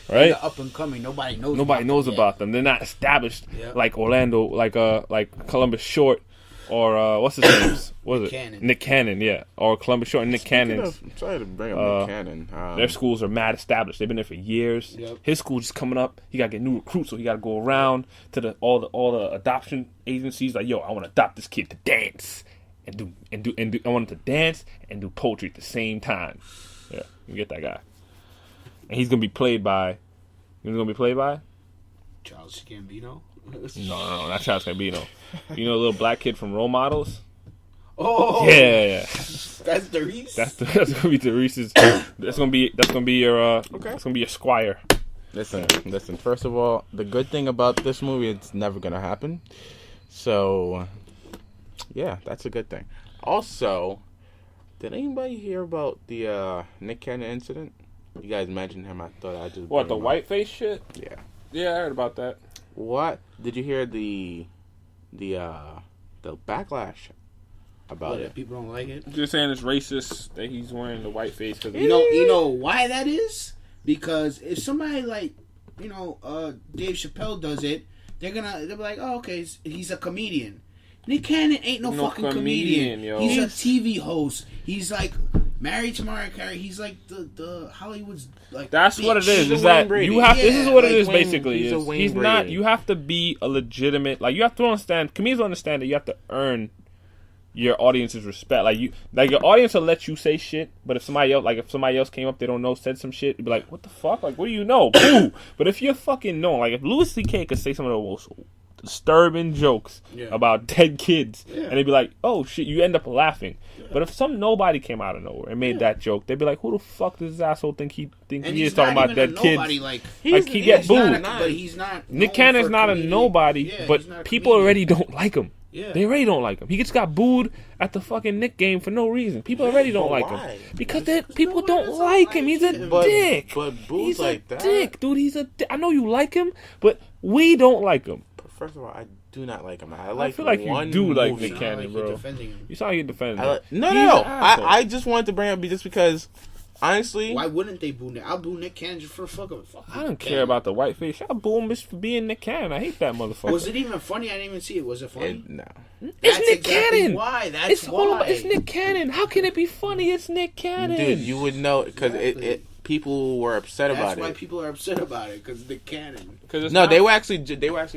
Right? They're up and coming. Nobody knows about them. They're not established like Orlando, like Columbus Short. Or what's his name? Nick Cannon, yeah. Or Columbus Short and Nick Cannon. I'm sorry to bring up Nick Cannon. Their schools are mad established. They've been there for years. Yep. His school just coming up. He got to get new recruits, so he got to go around to all the adoption agencies. Like, yo, I want to adopt this kid to dance. and do. I want him to dance and do poetry at the same time. Yeah, you get that guy, and he's gonna be played by. Who's gonna be played by? Charles Gambino. No, not Charles Gambino. You know, the little black kid from Role Models. Oh yeah. That's Derice. That's gonna be Derice's. That's gonna be your. Okay. That's gonna be your squire. Listen. First of all, the good thing about this movie, it's never gonna happen. So, yeah, that's a good thing. Also, did anybody hear about the Nick Cannon incident? You guys mentioned him. I thought I just the whiteface shit. Yeah. Yeah, I heard about that. What did you hear the backlash about it? People don't like it. Just saying it's racist that he's wearing the whiteface. You know why that is? Because if somebody like Dave Chappelle does it, they'll be like, oh, okay, he's a comedian. Nick Cannon ain't no fucking comedian. Yo. He's a TV host. He's like married to Mariah Carey. He's like the Hollywood's like. That's bitch. what it is. Is that you have? Yeah, this is what it is basically. He's not. You have to be a legitimate. Like you have to understand. Comedians understand that you have to earn your audience's respect. Like your audience will let you say shit, but if somebody else came up they don't know, said some shit, you'd be like, what the fuck? Like, what do you know? Boo! But if you're fucking known, like if Louis C.K. could say some of the most disturbing jokes about dead kids, and they'd be like, oh shit, you end up laughing. But if some nobody came out of nowhere and made that joke, they'd be like, who the fuck does this asshole think he is talking about dead kids? Like he get booed. But he's not. Nick Cannon's not a nobody, but people already don't like him. Yeah. They already don't like him. He just got booed at the fucking Knick game for no reason. People already don't like him. Because people don't like him. He's a dick. But booed like that? He's a dick, dude. He's a dick. I know you like him, but we don't like him. First of all, I do not like him. I feel like you do like Nick Cannon, bro. You sound like you're defending him. No. I just wanted to bring up just because... Honestly, why wouldn't they boo Nick? I'll boo Nick Cannon just for fuck. I don't care about the whiteface. I'll boo him just for being Nick Cannon. I hate that motherfucker. Was it even funny? I didn't even see it. Was it funny? No. It's Nick Cannon. Why? That's why. It's Nick Cannon. How can it be funny? It's Nick Cannon. Dude, you would know because people were upset about it. That's why people are upset about it because Nick Cannon. They were actually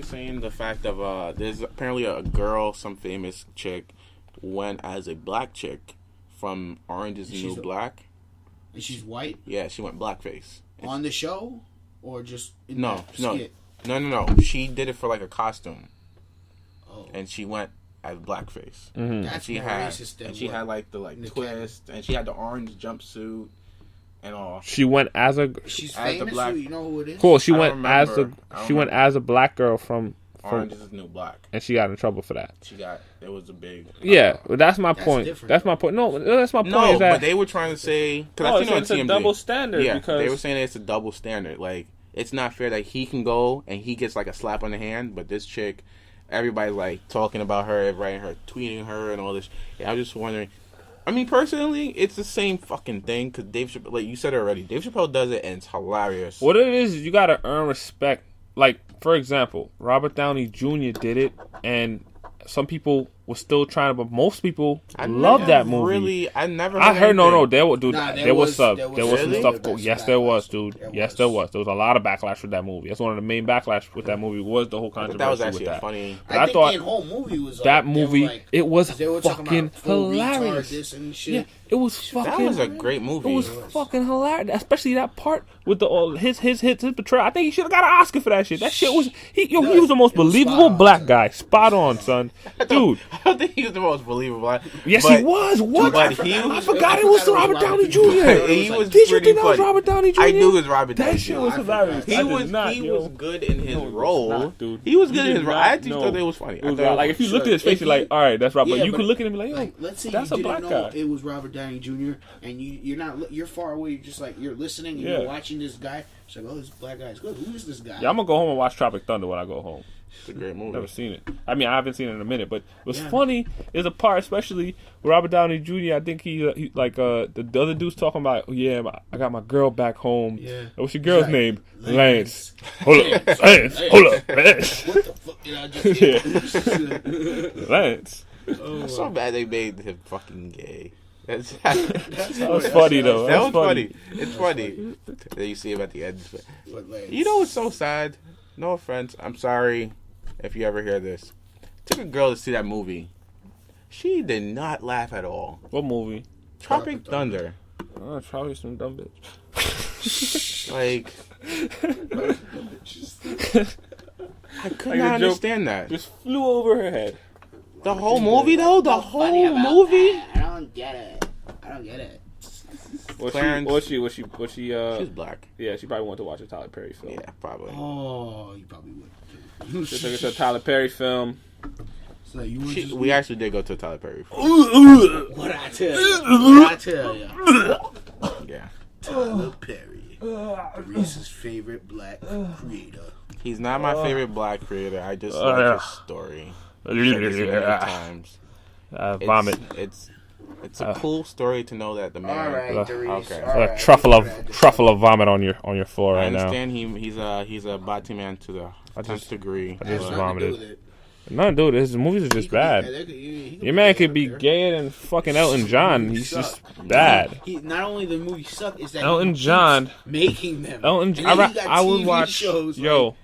saying the fact of there's apparently a girl, some famous chick, went as a black chick from Orange Is the New Black. And she's white? Yeah, she went blackface. On the show? Or just in the skit? No. She did it for like a costume. Oh. And she went as blackface. Mm-hmm. That's racist. And she had like the twist. And she had the orange jumpsuit and all. She went as a... She's famous? The black, you know who it is? Cool. She went as a black girl from Orange Is the New Black. And she got in trouble for that. It was a big... Yeah, but that's my point. That's my point. No, that's my point. No, is that, but they were trying to say... it's a double standard. Yeah, because they were saying it's a double standard. Like, it's not fair that he can go and he gets like a slap on the hand, but this chick, everybody's like talking about her, writing her, tweeting her and all this. Yeah, I was just wondering... I mean, personally, it's the same fucking thing because Dave Chappelle... Like you said it already, Dave Chappelle does it and it's hilarious. What it is you gotta earn respect. Like, for example, Robert Downey Jr. did it, and some people were still trying to, but most people love that movie. I never. I heard there was some stuff. Yes, there was, dude. Yes, there was. There was a lot of backlash with that movie. That's one of the main backlash with that movie was the whole controversy. That was actually with that. Funny. I thought the whole movie was that movie. It was fucking hilarious. Yeah, it was fucking. That was a great movie. It was fucking hilarious, especially that part with his betrayal. I think he should have got an Oscar for that shit. That shit was he was the most believable black guy. Spot on, son, dude. I don't think he was the most believable. Yes, he was. What? I forgot it was Robert Downey Jr. He was Did you think that was Robert Downey Jr.? I knew it was Robert Downey Jr. That shit was hilarious. He was good in his role. He was good in his role. I actually thought it was funny. Like if you looked at his face, you're like, all right, that's Robert. You could look at him and be like, yo, let's say that's you a black didn't know guy. It was Robert Downey Jr. and you're far away. You're just like you're listening and you're watching this guy. It's like, oh, this black guy is good. Who is this guy? Yeah, I'm gonna go home and watch Tropic Thunder when I go home. It's a great movie. Never seen it. I mean, I haven't seen it in a minute, but what's funny is a part, especially with Robert Downey Jr. I think he like the other dude's talking about, I got my girl back home. Yeah. What's your girl's name? Lance. Hold up, Lance. Hold up, Lance. What the fuck did I just hear? Lance. It's so bad they made him fucking gay. That was funny though. That was funny. It's funny. Then you see him at the end. You know what's so sad? No offense. I'm sorry if you ever hear this. Took a girl to see that movie. She did not laugh at all. What movie? Tropic Thunder. Oh, probably some dumb bitch. Like, I could not understand that. Just flew over her head. The whole movie, though? The whole movie? I don't get it. Was she? She's black. Yeah, she probably wanted to watch a Tyler Perry film. Yeah, probably. Oh, you probably would. It's a Tyler Perry film. So we actually did go to a Tyler Perry film. What I tell you? Yeah. Tyler Perry, Reese's favorite black creator. He's not my favorite black creator. I just like his story. Times. Vomit. It's a cool story to know that the man. All right, okay. Right, truffle of vomit on your floor right now. I understand he's a body man to the 10th degree. I just vomited. Nothing to do with it. His movies are just bad. Your man could be gayer than fucking Elton John. He's just bad. Not only the movie suck, is that Elton John making them. I would watch shows. Yo.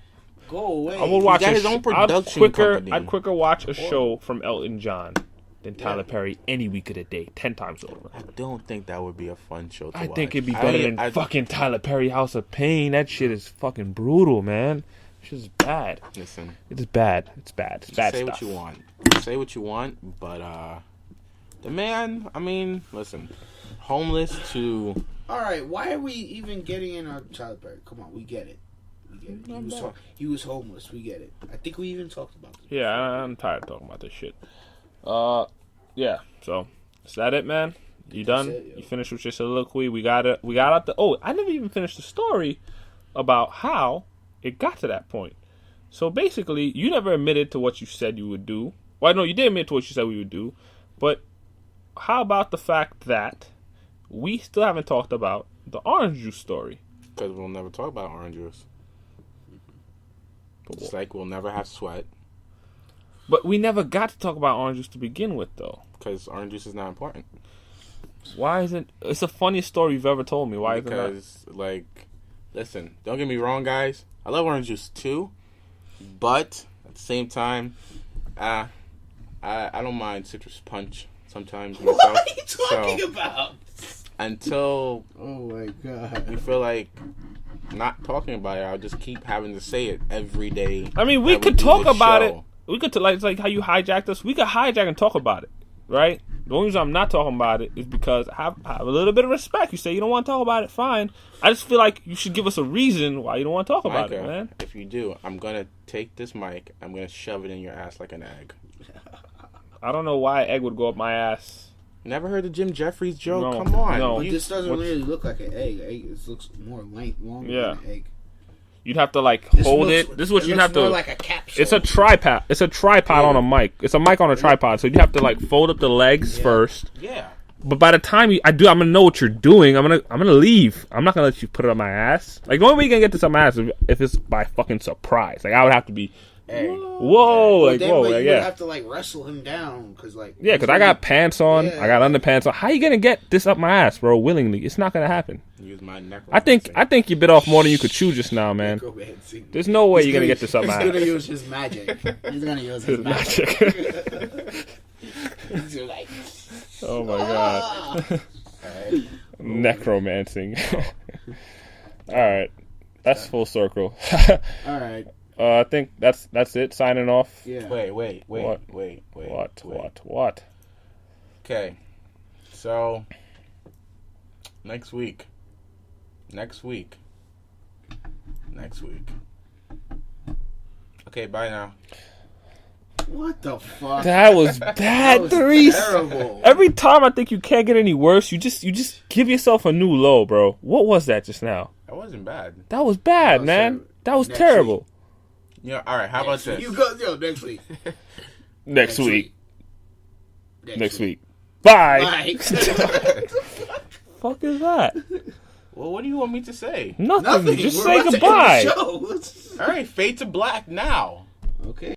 Go away. I would watch his own production company. I'd quicker watch a show from Elton John than Tyler Perry any week of the day, 10 times over. I don't think that would be a fun show to watch. I think it'd be better than fucking Tyler Perry House of Pain. That shit is fucking brutal, man. It's just bad. Listen. It's bad. It's bad. It's bad Say stuff. what you want. Say what you want, but the man, I mean, listen. Homeless to... Alright, why are we even getting in on Tyler Perry? Come on, we get it. He was homeless. We get it. I think we even talked about this. Yeah, I'm tired of talking about this shit. Yeah. So is that it, man? You done? You finished with your soliloquy? We got out the. Oh, I never even finished the story about how it got to that point. So basically, you never admitted to what you said you would do. Well, no, you did admit to what you said we would do. But how about the fact that we still haven't talked about the orange juice story? Because we'll never talk about orange juice. It's like we'll never have sweat. But we never got to talk about orange juice to begin with, though. Because orange juice is not important. Why isn't... It's the funniest story you've ever told me. Why isn't that? Because, like... Listen, don't get me wrong, guys. I love orange juice, too. But, at the same time... I don't mind citrus punch sometimes myself. What are you talking about? Until... Oh, my God. You feel like... Not talking about it, I'll just keep having to say it every day. I mean, we could talk about it. We could, it's like how you hijacked us. We could hijack and talk about it, right? The only reason I'm not talking about it is because I have a little bit of respect. You say you don't want to talk about it, fine. I just feel like you should give us a reason why you don't want to talk about it, man. If you do, I'm going to take this mic, I'm going to shove it in your ass like an egg. I don't know why an egg would go up my ass. Never heard the Jim Jeffries joke? No, come on. No. But this doesn't really look like an egg. It looks more longer than an egg. You'd have to hold it. This is what you'd have to. More like a capsule. It's a tripod. It's a tripod on a mic. It's a mic on a tripod. So you have to fold up the legs first. Yeah. But by the time I'm gonna know what you're doing. I'm gonna leave. I'm not gonna let you put it on my ass. The only way you can get this on my ass is if it's by fucking surprise. I would have to be. Hey. Whoa, you would have to wrestle him down because because I got pants on, I got underpants on. How you gonna get this up my ass, bro? Willingly, it's not gonna happen. Use my necromancer. I think you bit off more than you could chew just now, man. There's no way you're gonna get this up my ass. He's gonna use his magic. He's gonna use his magic. Oh my god. Necromancing. All right, that's full circle. All right. I think that's it. Signing off. Yeah. Wait. What? Okay. So next week. Okay, bye now. What the fuck? That was bad, Therese. Terrible. Every time I think you can't get any worse, you just give yourself a new low, bro. What was that just now? That wasn't bad. That was bad, man. That was terrible. Week. Yeah, all right. How about this? You go next week. Next week. Bye. Bye. Fuck is that? Well, what do you want me to say? Nothing. Just say goodbye. All right, fade to black now. Okay.